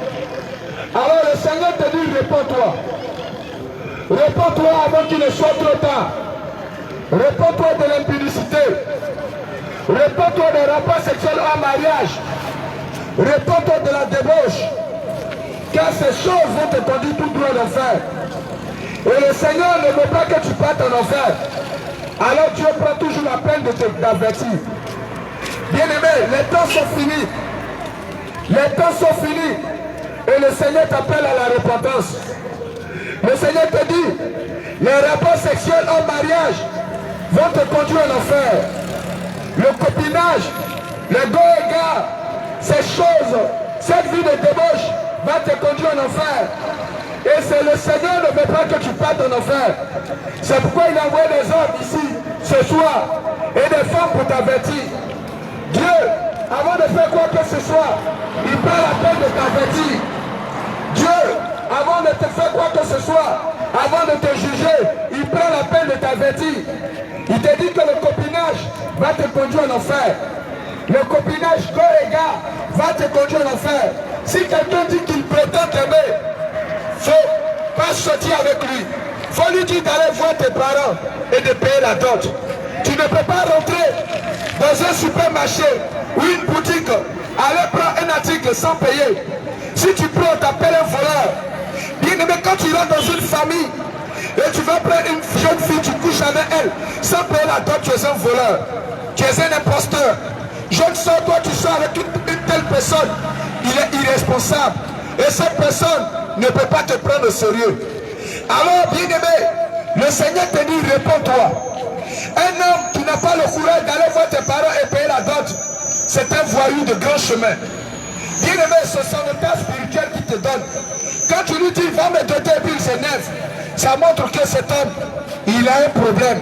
Alors le Seigneur te dit, réponds-toi. Réponds-toi avant qu'il ne soit trop tard. Réponds-toi de l'impudicité. Réponds-toi des rapports sexuels en mariage. Réponds-toi de la débauche. Car ces choses vont te conduire tout droit en enfer. Et le Seigneur ne veut pas que tu partes en enfer. Alors Dieu prend toujours la peine de t'avertir. Bien-aimé, les temps sont finis. Les temps sont finis. Et le Seigneur t'appelle à la repentance. Le Seigneur te dit, les rapports sexuels en mariage vont te conduire en enfer. Le copinage, le go et gars, ces choses, cette vie de débauche va te conduire en enfer. Et c'est le Seigneur ne veut pas que tu partes en enfer. C'est pourquoi il a envoyé des hommes ici, ce soir, et des femmes pour t'avertir. Dieu, avant de faire quoi que ce soit, il prend la peine de t'avertir. Dieu, avant de te faire quoi que ce soit, avant de te juger, il prend la peine de t'avertir. Il te dit que le copinage va te conduire en enfer. Le copinage, go et gars, va te conduire en enfer. Si quelqu'un dit qu'il prétend t'aimer, il ne faut pas sortir avec lui. Il faut lui dire d'aller voir tes parents et de payer la dot. Tu ne peux pas rentrer dans un supermarché ou une boutique Allez prendre un article sans payer. Si tu prends, on t'appelle un voleur. Bien aimé, quand tu rentres dans une famille et tu vas prendre une jeune fille, tu couches avec elle, sans payer la dot, tu es un voleur. Tu es un imposteur. Jeune soeur, toi tu sors avec une telle personne, il est irresponsable. Et cette personne ne peut pas te prendre au sérieux. Alors, bien aimé, le Seigneur te dit, réponds-toi. Un homme qui n'a pas le courage d'aller voir tes parents et payer la dot, c'est un voyou de grand chemin. Bien aimé, ce sont les tas spirituels qui te donnent. Quand tu lui dis, va me doter et puis il s'énerve, ça montre que cet homme, il a un problème.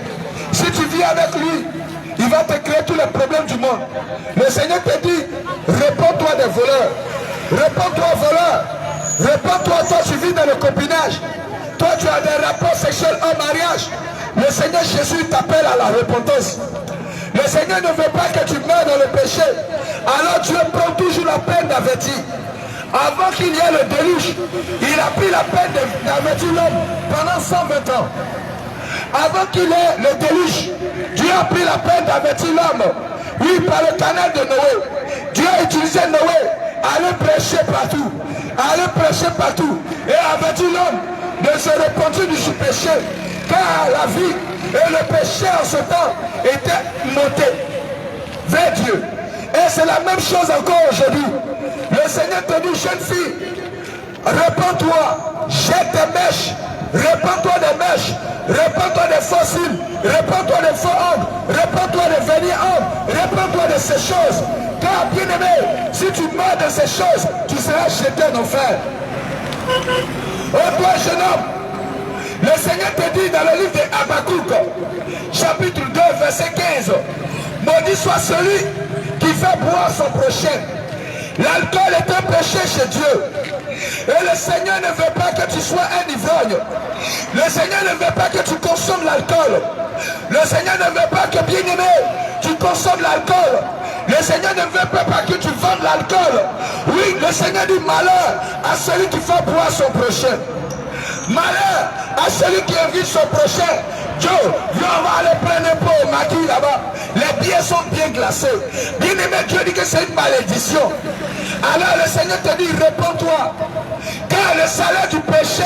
Si tu vis avec lui, il va te créer tous les problèmes du monde. Le Seigneur te dit, réponds-toi des voleurs. Réponds-toi voleur. Réponds-toi, toi tu vis dans le copinage. Toi tu as des rapports sexuels en mariage. Le Seigneur Jésus t'appelle à la repentance. Le Seigneur ne veut pas que tu meurs dans le péché. Alors Dieu prend toujours la peine d'avertir. Avant qu'il y ait le déluge, il a pris la peine d'avertir l'homme pendant 120 ans. Avant qu'il ait le déluge, Dieu a pris la peine d'avertir l'homme. Oui, par le canal de Noé. Dieu a utilisé Noé. Allez prêcher partout. Allez prêcher partout. Et avertir l'homme de se repentir du péché. Car la vie et le péché en ce temps étaient montés vers Dieu. Et c'est la même chose encore aujourd'hui. Le Seigneur te dit, jeune fille, répands-toi, jette tes mèches, répands-toi des mèches, répands-toi des fossiles, répands-toi des faux hommes, répands-toi des véniers hommes, répands-toi de ces choses. Car bien aimé, si tu meurs de ces choses, tu seras jeté en enfer. Oh toi jeune homme, le Seigneur te dit dans le livre de Habakkuk, chapitre 2, verset 15, maudit soit celui qui fait boire son prochain. L'alcool est un péché chez Dieu. Et le Seigneur ne veut pas que tu sois un ivrogne. Le Seigneur ne veut pas que tu consommes l'alcool. Le Seigneur ne veut pas que, bien aimé, tu consommes l'alcool. Le Seigneur ne veut pas que tu vendes l'alcool. Oui, le Seigneur dit malheur à celui qui fait boire son prochain. Malheur à celui qui invite son prochain. Joe, viens, on va aller prendre un pot au maquis là-bas. Les billets sont bien glacés. Bien aimé, Dieu dit que c'est une malédiction. Alors le Seigneur te dit, réponds-toi. Car le salaire du péché,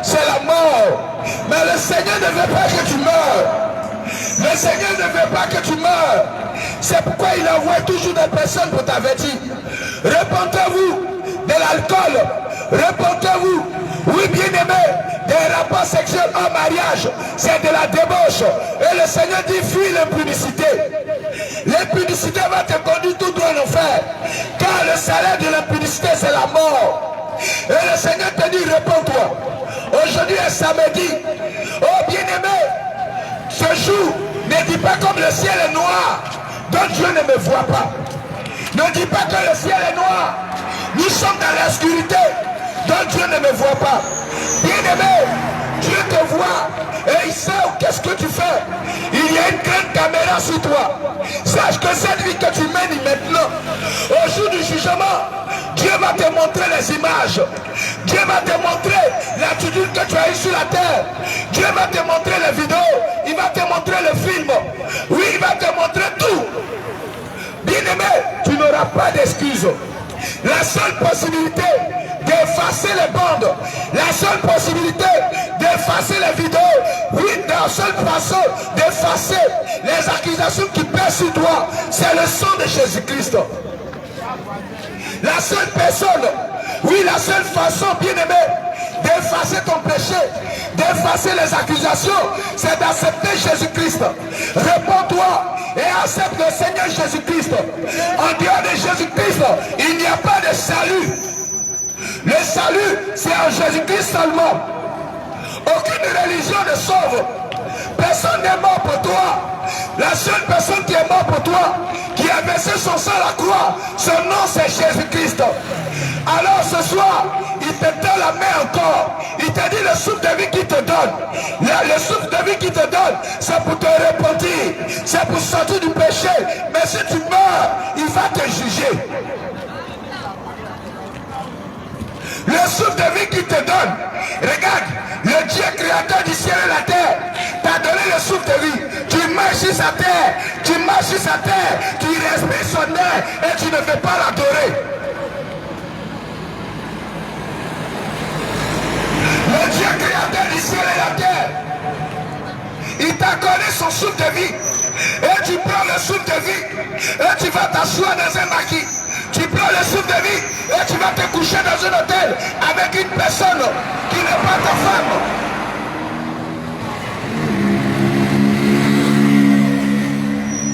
c'est la mort. Mais le Seigneur ne veut pas que tu meurs. Le Seigneur ne veut pas que tu meurs. C'est pourquoi il envoie toujours des personnes pour t'avertir. Répentez-vous de l'alcool. Répentez-vous. Oui, bien aimé, des rapports sexuels en mariage, c'est de la débauche. Et le Seigneur dit, fuis l'impudicité. L'impudicité va te conduire tout droit en enfer. Car le salaire de l'impudicité, c'est la mort. Et le Seigneur te dit, réponds-toi. Aujourd'hui est samedi. Oh, bien aimé, ce jour, ne dis pas comme le ciel est noir, donc Dieu ne me voit pas. Ne dis pas que le ciel est noir. Nous sommes dans l'obscurité, donc Dieu ne me voit pas. Bien aimé, Dieu te voit et il sait qu'est-ce que tu fais. Il y a une grande caméra sur toi. Sache que cette vie que tu mènes maintenant, au jour du jugement, Dieu va te montrer les images. Dieu va te montrer l'attitude que tu as eue sur la terre. Dieu va te montrer les vidéos. Il va te montrer le film. Oui, il va te montrer tout. Bien aimé, tu n'auras pas d'excuses. La seule possibilité d'effacer les bandes, la seule possibilité d'effacer les vidéos, oui, la seule façon d'effacer les accusations qui pèsent sur toi, c'est le sang de Jésus-Christ. La seule personne, oui, la seule façon, bien aimé, d'effacer ton péché, d'effacer les accusations, c'est d'accepter Jésus-Christ. Réponds-toi et accepte le Seigneur Jésus-Christ. En dehors de Jésus-Christ, il n'y a pas de salut. Le salut, c'est en Jésus-Christ seulement. Aucune religion ne sauve. Personne n'est mort pour toi. La seule personne qui est morte pour toi, qui a versé son sang à la croix, son nom c'est Jésus-Christ. Alors ce soir, il te tend la main encore. Il te dit le souffle de vie qu'il te donne. Le souffle de vie qu'il te donne, c'est pour te repentir. C'est pour sortir du péché. Mais si tu meurs, il va te juger. Le souffle de vie qu'il te donne. Regarde, le Dieu créateur du ciel et la terre t'a donné le souffle de vie. Tu marches sur sa terre, tu marches sur sa terre, tu respires son air et tu ne veux pas l'adorer. Le Dieu créateur du ciel et la terre, il t'a donné son souffle de vie. Et tu prends le souffle de vie et tu vas t'asseoir dans un maquis. Tu prends le souffle de vie et tu vas te coucher dans un hôtel avec une personne qui n'est pas ta femme.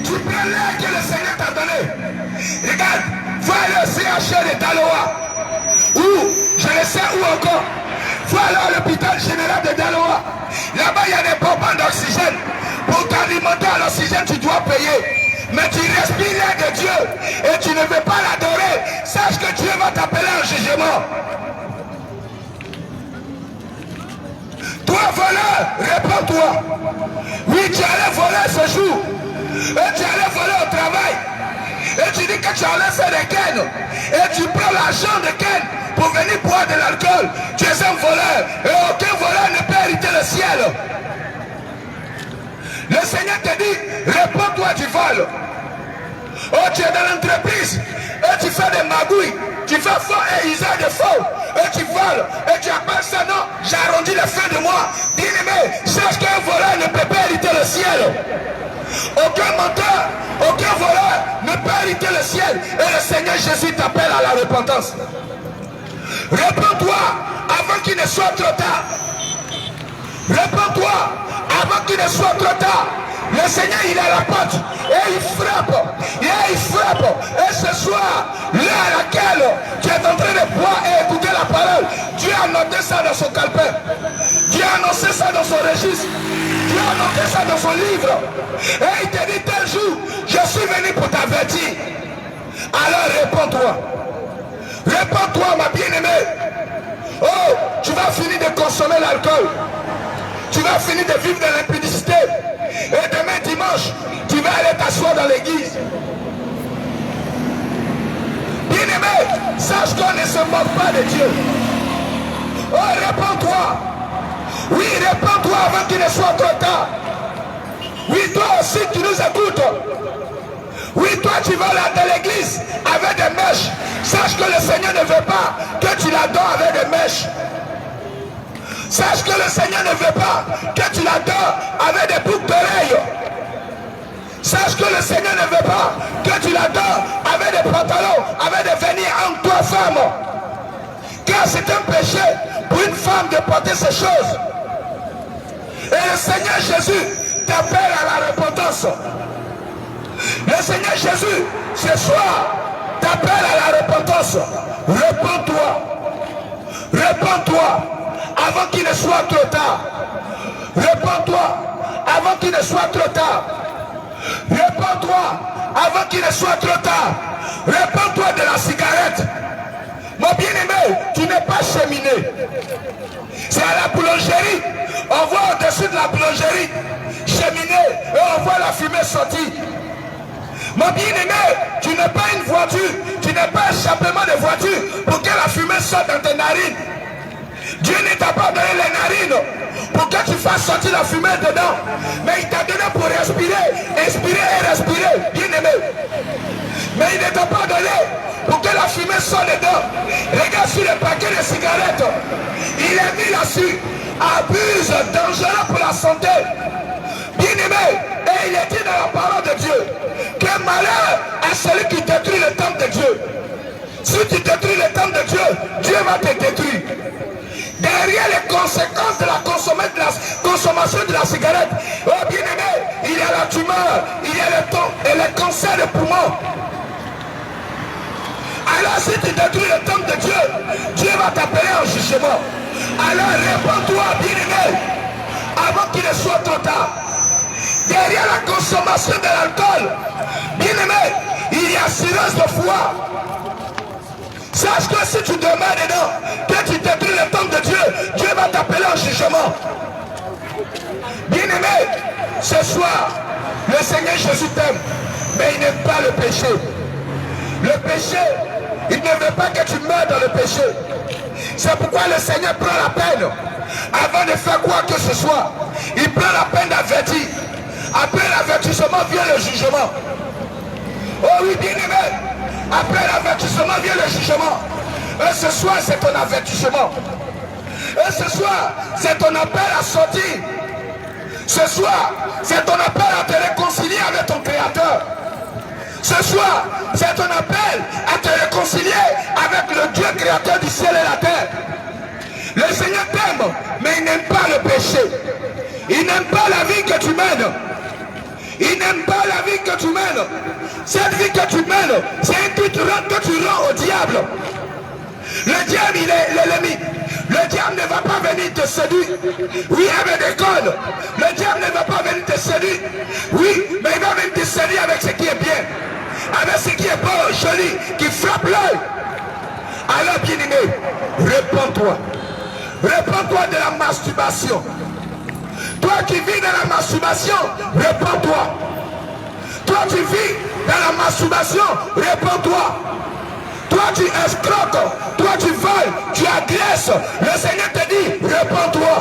Tu prends l'air que le Seigneur t'a donné. Regarde, va aller au CHR de Daloa. Ou, je ne sais où encore. Va aller à l'hôpital général de Daloa. Là-bas, il y a des pompes d'oxygène. Pour t'alimenter à l'oxygène, tu dois payer. Mais tu respires l'air de Dieu et tu ne veux pas l'adorer. Sache que Dieu va t'appeler en jugement. Toi, voleur, réponds-toi. Oui, tu allais voler ce jour. Et tu allais voler au travail. Et tu dis que tu as laissé des Ken. Et tu prends l'argent de Ken pour venir boire de l'alcool. Tu es un voleur. Et aucun voleur ne peut hériter le ciel. Le Seigneur te dit, réponds-toi du vol. Oh, tu es dans l'entreprise et tu fais des magouilles. Tu fais faux et usage de faux. Et tu voles. Et tu appelles ça, non, j'arrondis la fin de mois. Bien-aimé, sache qu'un voleur ne peut pas hériter le ciel. Aucun menteur, aucun voleur ne peut hériter le ciel. Et le Seigneur Jésus t'appelle à la repentance. Réponds-toi avant qu'il ne soit trop tard. Réponds-toi avant qu'il ne soit trop tard. Le Seigneur, il est à la porte et il frappe. Et il frappe. Et ce soir, l'heure à laquelle tu es en train de boire et écouter la parole, Dieu a noté ça dans son calepin. Dieu a annoncé ça dans son registre. Dieu a noté ça dans son livre. Et il te dit tel jour, je suis venu pour t'avertir. Alors réponds-toi. Réponds-toi, ma bien-aimée. Oh, tu vas finir de consommer l'alcool. Tu vas finir de vivre dans l'impudicité. Et demain dimanche, tu vas aller t'asseoir dans l'église. Bien-aimé, sache qu'on ne se moque pas de Dieu. Oh, réponds-toi. Oui, réponds-toi avant qu'il ne soit trop tard. Oui, toi aussi, tu nous écoutes. Oui, toi, tu vas là dans l'église avec des mèches. Sache que le Seigneur ne veut pas que tu l'adores avec des mèches. Sache que le Seigneur ne veut pas que tu l'adores avec des boucles d'oreilles. Sache que le Seigneur ne veut pas que tu l'adores avec des pantalons, avec des vernis entre toi, femme. Car c'est un péché pour une femme de porter ces choses. Et le Seigneur Jésus t'appelle à la repentance. Le Seigneur Jésus, ce soir, t'appelle à la repentance. Réponds-toi. Réponds-toi. Avant qu'il ne soit trop tard. Réponds-toi avant qu'il ne soit trop tard. Réponds-toi avant qu'il ne soit trop tard. Réponds-toi de la cigarette. Mon bien-aimé, tu n'es pas cheminé. C'est à la boulangerie. On voit au-dessus de la boulangerie cheminée et on voit la fumée sortir. Mon bien-aimé, tu n'es pas une voiture. Tu n'es pas un échappement de voiture pour que la fumée sorte dans tes narines. Dieu ne t'a pas donné les narines pour que tu fasses sortir la fumée dedans. Mais il t'a donné pour respirer, inspirer et respirer, bien aimé. Mais il ne t'a pas donné pour que la fumée sorte dedans. Regarde sur le paquet de cigarettes. Il est mis là-dessus. Abuse, dangereux pour la santé. Bien aimé. Et il est dit dans la parole de Dieu que malheur à celui qui détruit le temple de Dieu. Si tu détruis le temple de Dieu, Dieu va te détruire. Derrière les conséquences de la consommation de la cigarette, oh bien aimé, il y a la tumeur, il y a le cancer de poumon. Alors si tu détruis le temple de Dieu, Dieu va t'appeler en jugement. Alors réponds-toi, bien aimé, avant qu'il ne soit trop tard. Derrière la consommation de l'alcool, bien aimé, il y a cirrhose de foie. Sache que si tu demeures dedans, que tu détruis le temple de Dieu, Dieu va t'appeler en jugement. Bien-aimé, ce soir, le Seigneur Jésus t'aime, mais il n'aime pas le péché. Le péché, il ne veut pas que tu meurs dans le péché. C'est pourquoi le Seigneur prend la peine, avant de faire quoi que ce soit, il prend la peine d'avertir. Après l'avertissement vient le jugement. Oh oui, bien aimé. Après l'avertissement vient le jugement. Et ce soir, c'est ton avertissement. Et ce soir, c'est ton appel à sortir. Ce soir, c'est ton appel à te réconcilier avec ton Créateur. Ce soir, c'est ton appel à te réconcilier avec le Dieu créateur du ciel et la terre. Le Seigneur t'aime, mais il n'aime pas le péché. Il n'aime pas la vie que tu mènes. Il n'aime pas la vie que tu mènes. Cette vie que tu mènes, c'est un truc que tu rends au diable. Le diable, il est l'ennemi. Le diable ne va pas venir te séduire. Oui, avec des codes. Le diable ne va pas venir te séduire. Oui, mais il va venir te séduire avec ce qui est bien. Avec ce qui est beau, joli, qui frappe l'œil. Alors, bien-aimé, répands-toi. Répands-toi de la masturbation. Toi qui vis dans la masturbation, répands-toi. Toi qui vis dans la masturbation, répands-toi. Toi tu escroques, toi tu voles, tu agresses. Le Seigneur te dit, répands-toi.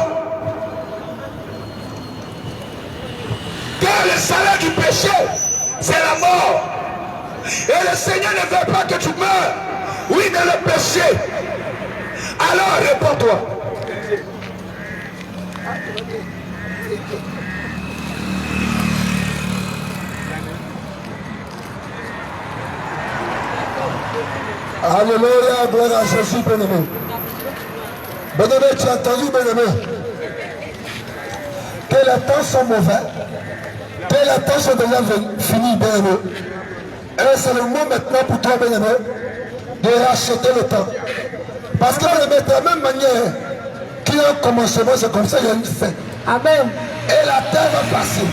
Car le salaire du péché, c'est la mort. Et le Seigneur ne veut pas que tu meurs. Oui, dans le péché. Alors répands-toi. Alléluia, gloire à Jésus, bien-aimé. Bien-aimé, tu as entendu, bien-aimé, que les temps sont mauvais, que les temps sont déjà finis, bien-aimé. Et c'est le moment maintenant pour toi, bien-aimé, de racheter le temps. Parce que, bien-aimé, de la même manière qu'il y a un commencement, c'est comme ça qu'il y a une fin. Amen. Et la terre va passer.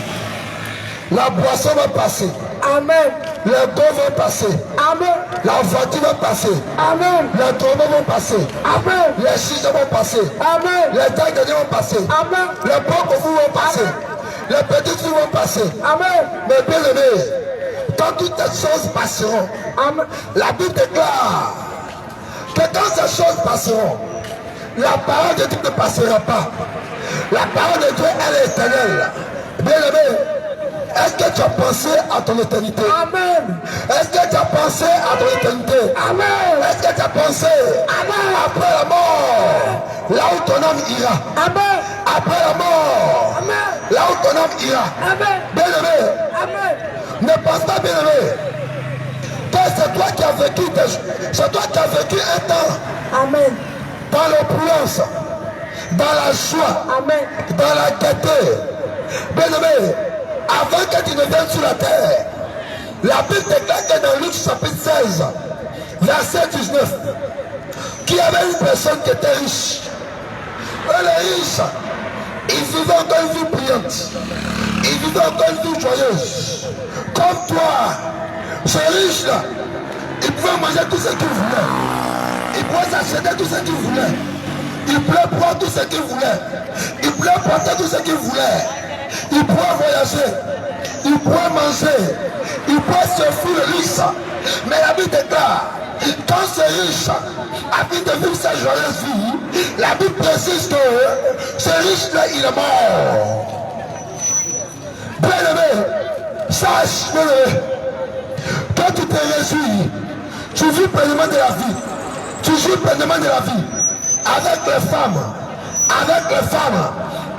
La boisson va passer. Amen. Les dos vont passer. Amen. La voiture va passer. Amen. Les tourneaux vont passer. Amen. Les ciseaux vont passer. Amen. Les tailles de vont passer. Amen. Les pommes au four vont passer. Les petites filles vont passer. Amen. Mais bien aimé, quand toutes ces choses passeront, Amen. la Bible déclare que quand ces choses passeront, la parole de Dieu ne passera pas. La parole de Dieu, elle est éternelle. Bien aimé, est-ce que tu as pensé à ton éternité? Amen. Est-ce que tu as pensé à ton éternité? Amen. Est-ce que tu as pensé après la mort, là où ton âme ira? Amen. Après la mort, Amen. là où ton âme ira? Amen. Bien aimé, Amen. ne pense pas, bien aimé, que c'est toi qui as vécu, c'est toi qui as vécu un temps Amen. dans l'opulence, dans la joie, Amen. dans la gaieté. Bien aimé, avant que tu ne viennes sur la terre, la Bible déclare que dans Luc chapitre 16, verset 19, qu'il y avait une personne qui était riche. Et les riches, ils vivaient encore une vie brillante. Ils vivaient encore une vie joyeuse. Comme toi, ce riche-là, il pouvait manger tout ce qu'il voulait. Il pouvait s'acheter tout ce qu'il voulait. Il pouvait prendre tout ce qu'il voulait. Il pouvait porter tout ce qu'il voulait. Il pouvait voyager. Il pouvait manger. Il pouvait se foutre le luxe. Mais la Bible déclare, quand ce riche a envie de vivre sa joyeuse vie, la Bible précise que ce riche-là, il est mort. Bien aimé, sache, bien aimé, quand tu te réjouis, tu vis pleinement de la vie. Tu jouis pleinement de la vie. Avec les femmes,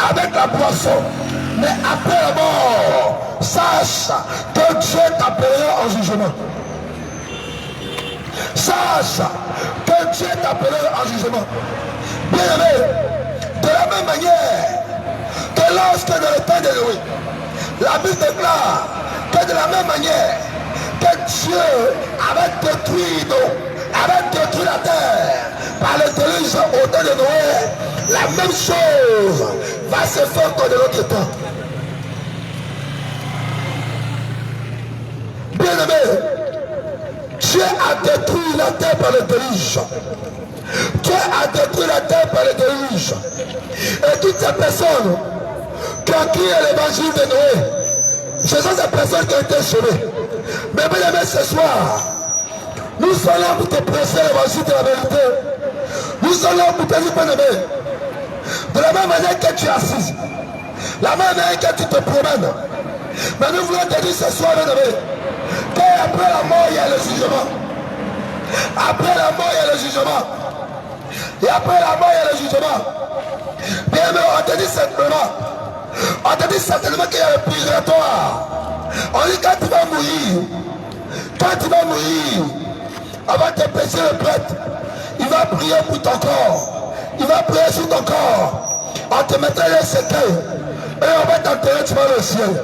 avec la boisson. Mais après la mort, sache que Dieu t'appellera en jugement. Sache que Dieu t'appellera en jugement. Bien aimé, de la même manière que lorsque dans le temps de Noé, la Bible déclare que de la même manière que Dieu avait détruit la terre par le déluge au temps de Noé, la même chose va se faire dans notre temps. Bien aimé, Dieu a détruit la terre par le déluge. Dieu a détruit la terre par le déluge. Et toutes ces personnes qui ont crié l'évangile de Noé, ce sont ces personnes qui ont été sauvées. Mais bien aimé, ce soir, nous sommes là pour te prêcher l'évangile de la vérité. Nous sommes là pour te dire, bien-aimé, de la même manière que tu es assise, la même manière que tu te promènes, mais nous voulons te dire ce soir, bien-aimé, qu'après la mort, il y a le jugement. Après la mort, il y a le jugement. Et après la mort, il y a le jugement. Bien, mais on te dit simplement, on te dit certainement qu'il y a le purgatoire. On dit quand tu vas mourir, on va te pécher le prêtre. Il va prier pour ton corps. Il va prier sur ton corps. On te mettra les séquelles. Et on va t'enterrer, tu vas au ciel.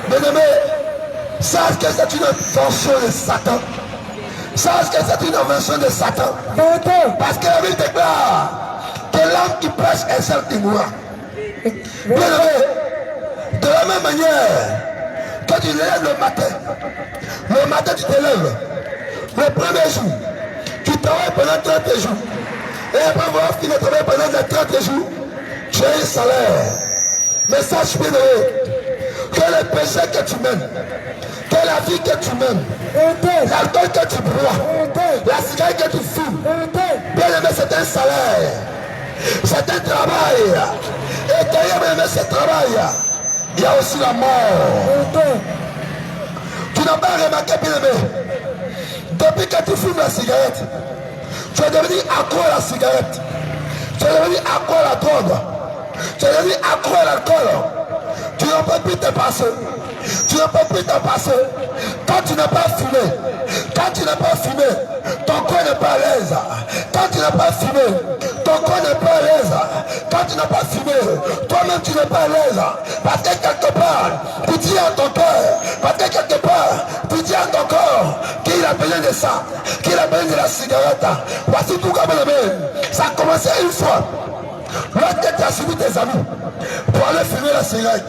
Bien-aimé, sache que c'est une invention de Satan. Sache que c'est une invention de Satan. Parce que la Bible déclare que l'homme qui pêche est celle qui mourra. Bien-aimé, de la même manière que tu lèves le matin tu te lèves, le premier jour, tu travailles pendant 30 jours, et après avoir fini de travailler pendant les 30 jours, tu as un salaire. Mais sache bien que le péché que tu mènes, que la vie que tu mènes, l'alcool que tu bois, la cigarette que tu fumes, bien aimé, c'est un salaire, c'est un travail. Et derrière bien aimé, ce travail, il y a aussi la mort. Tu n'as pas remarqué, bien aimé, depuis que tu fumes la cigarette, tu es devenu accro à la cigarette, tu es devenu accro à la drogue, tu es devenu accro à l'alcool. Tu n'as pas pu te passer. Tu n'as pas pu te passer. Quand tu n'as pas fumé, ton corps n'est pas à l'aise. Quand tu n'as pas fumé, ton corps n'est pas à l'aise. Quand tu n'as pas fumé, toi-même tu n'es pas à l'aise. Parce que quelque part, tu dis à ton cœur, parce que quelque part, tu dis à ton corps qu'il a besoin de ça, qu'il a besoin de la cigarette. Voici tout comme le même. Ça a commencé une fois. Lorsque tu as suivi tes amis pour aller fumer la cigarette,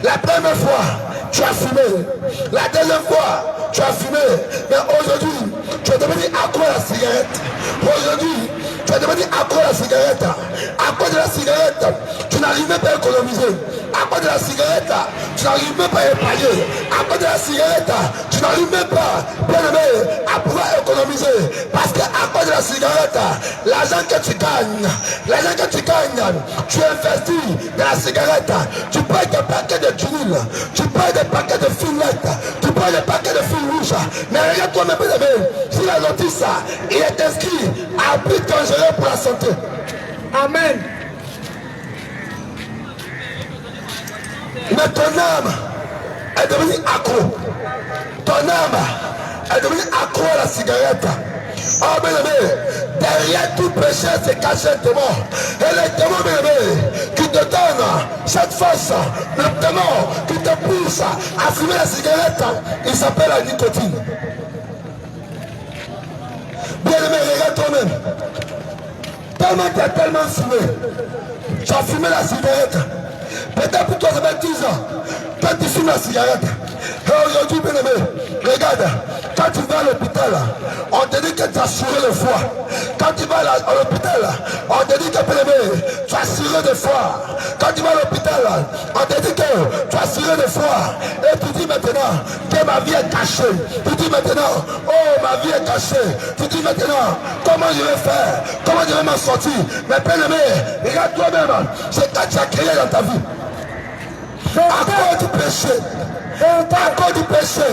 la première fois, tu as fumé. La deuxième fois, tu as fumé. Mais aujourd'hui, tu es devenu accro à la cigarette. Aujourd'hui, tu es devenu accro à la cigarette. À cause de la cigarette, tu n'arrives même pas à économiser. À cause de la cigarette, tu n'arrives même pas à épargner. À cause de la cigarette, tu n'arrives même pas, bien aimé, à pouvoir économiser. Parce qu'à cause de la cigarette, l'argent que tu gagnes, tu investis dans la cigarette. Tu payes des paquets de tuiles, tu payes des paquets de filettes, tu payes des paquets de fils rouges. Mais regarde toi-même, bien aimé, sur la notice, il est inscrit à but dangereux pour la santé. Amen. Mais ton âme est devenue accro. Ton âme est devenue accro à la cigarette. Oh bien aimé, derrière tout péché se cache un démon. Et le démon bien aimé qui te donne cette force, le démon qui te pousse à fumer la cigarette, il s'appelle la nicotine. Bien aimé, regarde toi-même. Tellement tu as tellement fumé, tu as fumé la cigarette. Peut-être pour toi ça fait 10 ans quand tu fumes la cigarette. Et aujourd'hui, bien aimé, regarde, quand tu vas à l'hôpital, on te dit que tu as assuré le foie. Quand tu vas à l'hôpital, on te dit que bien aimé, tu as assuré le foie. Quand tu vas à l'hôpital, on te dit que tu as assuré le foie. Et tu dis maintenant que ma vie est cachée. Tu dis maintenant, oh ma vie est cachée. Tu dis maintenant, comment je vais faire? Comment je vais m'en sortir? Mais bien aimé, regarde toi-même, c'est quand tu as créé dans ta vie. À cause du péché, à cause du péché,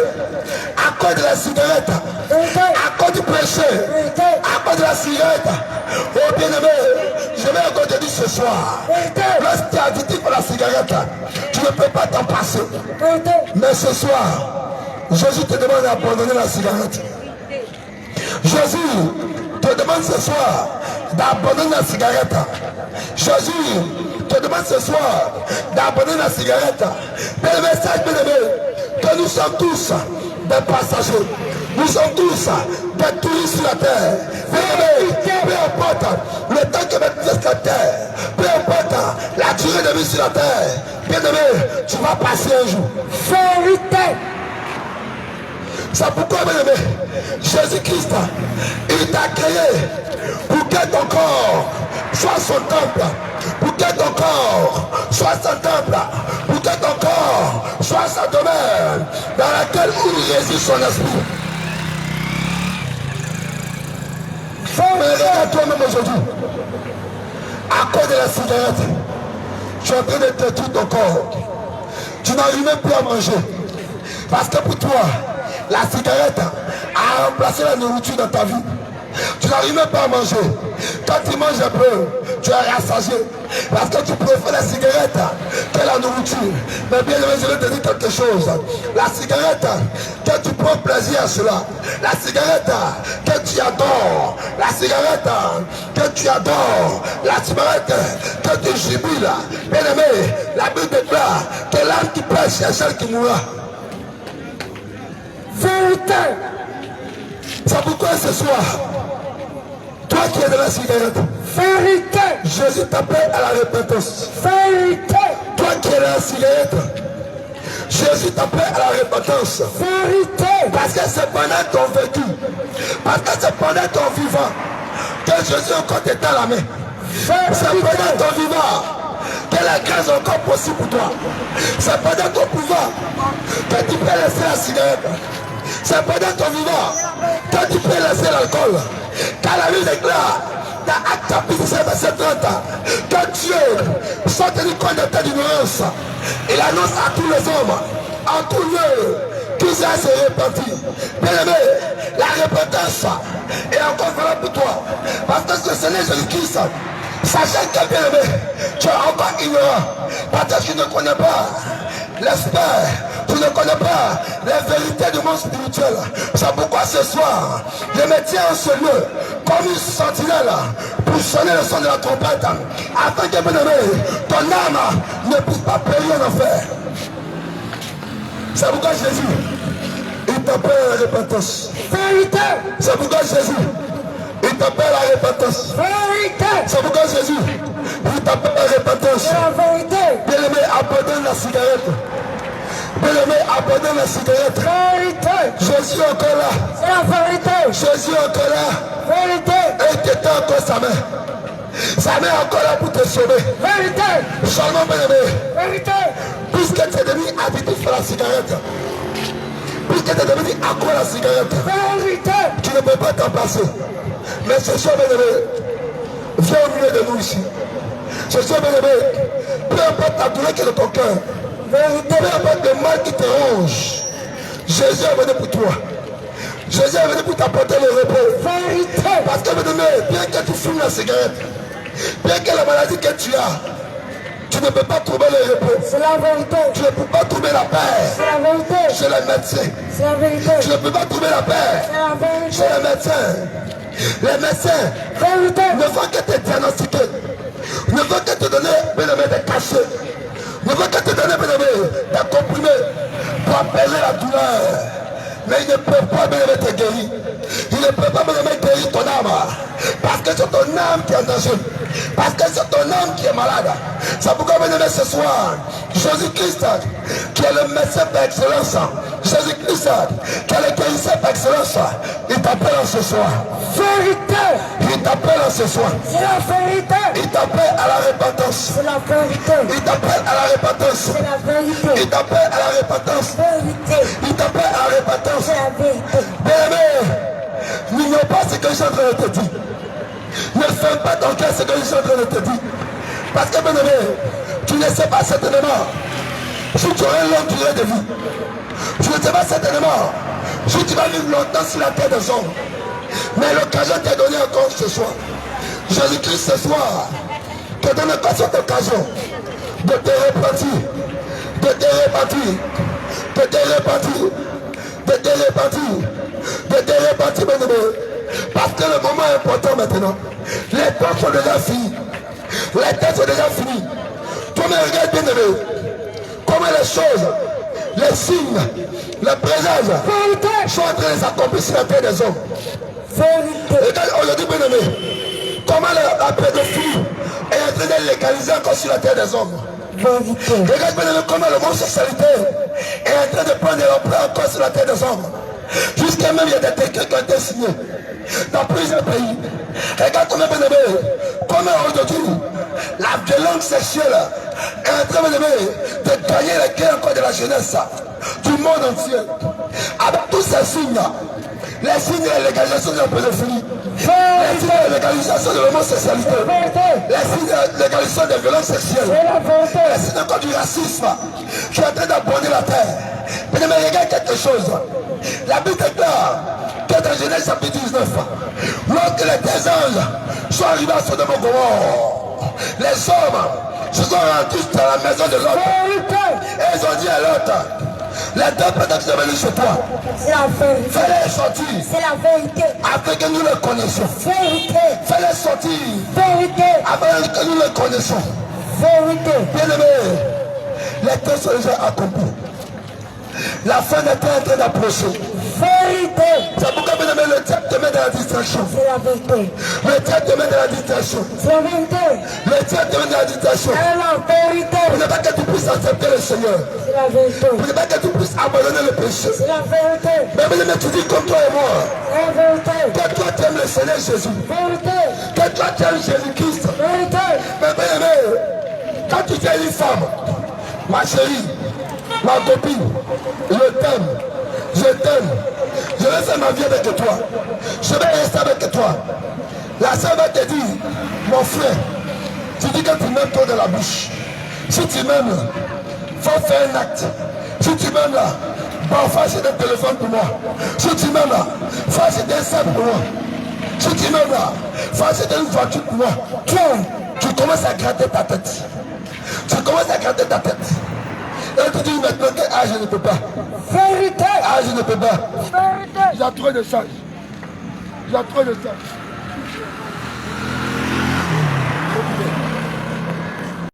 à cause de la cigarette, à cause du péché, à cause de la cigarette. Oh bien aimé, je vais encore te dire ce soir, lorsque tu es addictif à la cigarette, tu ne peux pas t'en passer. Mais ce soir, Jésus te demande d'abandonner la cigarette. Jésus te demande ce soir d'abandonner la cigarette. Jésus te demande ce soir d'abandonner la cigarette. Mais le message, bien aimé, que nous sommes tous des passagers. Nous sommes tous des touristes sur la terre. Bien aimé, peu importe le temps que va sur la terre, peu importe la durée de vie sur la terre, bien aimé, tu vas passer un jour. Vérité. C'est pourquoi, bien aimé, Jésus-Christ, il t'a créé pour que ton corps soit son temple, pour que ton corps soit son temple, pour que ton corps soit sa demeure dans laquelle il réside son esprit. Mais regarde toi-même aujourd'hui, cause de la cigarette, tu es en train de détruire ton corps. Tu n'arrives même plus à manger. Parce que pour toi, la cigarette a remplacé la nourriture dans ta vie. Tu n'arrives même pas à manger. Quand tu manges un peu, tu es rassasié. Parce que tu préfères la cigarette que la nourriture. Mais bien aimé, je vais te dire quelque chose. La cigarette, que tu prends plaisir à cela. La cigarette, que tu adores. La cigarette, que tu adores. La cigarette, que tu jubiles. Bien aimé, la Bible déclare que l'âme qui pêche, c'est celle qui mourra. Vérité. C'est pourquoi ce soir, toi qui es de la cigarette, Vérité. Jésus t'appelle à la repentance. Vérité. Toi qui es de la cigarette, Jésus t'appelle à la repentance. Vérité. Parce que c'est pendant ton vécu, parce que c'est pendant ton vivant que Jésus encore t'étend la main. C'est pendant ton vivant que la grâce est encore possible pour toi. C'est pendant ton pouvoir que tu peux laisser la cigarette. C'est pendant ton vivant que tu peux laisser l'alcool. Car la Bible déclare dans Actes chapitre 7 verset 30 que Dieu, sans tenir compte de ta ignorance, il annonce à tous les hommes, en tout lieu, qu'ils aient se repentir. Bien aimé, la repentance est encore valable pour toi. Parce que ce Seigneur Jésus-Christ, sachez que bien aimé, tu es encore ignorant. Parce que tu ne connais pas l'espère, tu ne connais pas les vérités du monde spirituel. C'est pourquoi ce soir, je me tiens en ce lieu comme une sentinelle pour sonner le son de la trompette, afin que, bien aimé, ton âme ne puisse pas périr en enfer. C'est pourquoi Jésus, il t'appelle à la repentance. Vérité. C'est pourquoi Jésus, il t'appelle à la repentance. Vérité. C'est pourquoi Jésus, il t'appelle à la repentance. C'est la vérité. Bien-aimé, abandonne la cigarette. Bien-aimé, abandonne la cigarette. Vérité. Jésus est encore là. C'est la vérité. Jésus est encore là. Vérité. Et il t'étend encore sa main. Sa main est encore là pour te sauver. Vérité. Seulement, bien-aimé, Vérité. puisque tu es devenu habitué à la cigarette, puisque tu es devenu accro à la cigarette, Vérité. tu ne peux pas t'en passer. Mais ce soir, bien-aimé, viens au milieu de nous ici. Ce soir, bien-aimé, peu importe la douleur qui est dans ton cœur, Vérité. peu importe le mal qui te ronge, Jésus est venu pour toi. Jésus est venu pour t'apporter le repos. Vérité. Parce que, bien-aimé, bien que tu fumes la cigarette, bien que la maladie que tu as, tu ne peux pas trouver le repos. C'est la vérité. Tu ne peux pas trouver la paix C'est la vérité. chez les médecins. C'est la vérité. Tu ne peux pas trouver la paix C'est la vérité. chez les médecins. Les médecins Vérité. ne vont que te diagnostiquer, ne vont que te donner, bien-aimé, des cachets, ne vont que te donner, bien-aimé, des comprimés pour apaiser la douleur. Mais ils ne peuvent pas, bien-aimé, te guérir. Ils ne peuvent pas, bien-aimé, guérir ton âme. Parce que c'est ton âme qui est en danger. Parce que c'est ton âme qui est malade. C'est pourquoi, bien-aimé, ce soir, Jésus-Christ, qui est le médecin par excellence, Jésus-Christ, qui est le guérisseur par excellence, il t'appelle en ce soir. Vérité. Il t'appelle en ce soir. C'est la vérité. Il t'appelle à la repentance. C'est la vérité. Il t'appelle à la repentance. C'est la vérité. Il t'appelle à la repentance. Vérité. Il t'appelle à la repentance. C'est la vérité. Bien-aimé, n'ignore pas ce que je suis en train de te dire. Ne ferme pas ton cœur ce que je suis en train de te dire. Parce que, bien-aimé, tu ne sais pas certainement si tu auras une longue durée de vie. Tu ne sais pas certainement si tu vas vivre longtemps sur la terre des hommes. Mais l'occasion t'est donnée encore ce soir. Jésus-Christ ce soir te donne encore cette occasion de te repentir, de te repentir, de te repentir, de te repentir, de te repentir, bien-aimé. Parce que le moment est important maintenant. Les temps sont déjà finis. Les temps sont déjà finis. Toi-même regarde, bien-aimé, comment les choses, les signes, les présages sont en train de s'accomplir sur la terre des hommes. Vérité. Regarde aujourd'hui, bien-aimé, comment la pédophilie est en train de légaliser encore sur la terre des hommes. Vérité. Regarde, bien-aimé, comment le homosexualité est en train de prendre l'ampleur encore sur la terre des hommes. Jusqu'à même, il y a des décrets qui ont été signés dans plusieurs pays. Regarde comment, bien-aimé, comment aujourd'hui la violence sexuelle est en train, bien-aimé, de gagner les cœurs encore de la jeunesse du monde entier. Avec tous ces signes, Les signes de la légalisation de la pédophilie. Les signes de la légalisation de l'homosexualité. Les signes de la légalisation des violences sexuelles. Les signes encore du racisme qui est en train d'abonder la terre. Mais regarde quelque chose. La Bible déclare que dans Genèse chapitre 19, lorsque les 10 anges sont arrivés à Sodome et Gomorrhe, les hommes se sont rendus dans la maison de l'autre. Et ils ont dit à l'autre, les deux pendant que je venus chez toi, fais-les sortir. C'est la vérité. Afin que nous les connaissions. Vérité. Fais-les sortir. Vérité. Afin que nous les connaissions. Vérité. Bien-aimés, les temps sont déjà accomplis. La fin est en train d'approcher. Vérité. C'est pourquoi, bien-aimé, le diable te met dans la distraction. C'est la vérité. Le diable te met dans la distraction. C'est la vérité. Le diable te met dans la distraction. C'est la vérité. Pour ne pas que tu puisses accepter le Seigneur. C'est la vérité. Pour ne pas que tu puisses abandonner le péché. C'est la vérité. Mais bien-aimé, tu dis comme toi et moi. C'est la vérité. Que toi tu aimes le Seigneur Jésus. Vérité. Que toi tu aimes Jésus-Christ. Vérité. Mais bien-aimé, quand tu es une femme, ma chérie, ma copine, je t'aime. Je vais faire ma vie avec toi. Je vais rester avec toi. La sœur va te dire, mon frère, tu dis que tu m'aimes toi de la bouche. Si tu m'aimes, il faut faire un acte. Si tu m'aimes là, bon, faut acheter un téléphone pour moi. Si tu m'aimes là, il faut acheter un sac pour moi. Si tu m'aimes là, il faut acheter une voiture pour moi. Tu commences à gratter ta tête. Tu commences à gratter ta tête. Et tu dis maintenant que je ne peux pas. Vérité. Je ne peux pas. Vérité. Il y a trop de charges. Il y a trop de charges.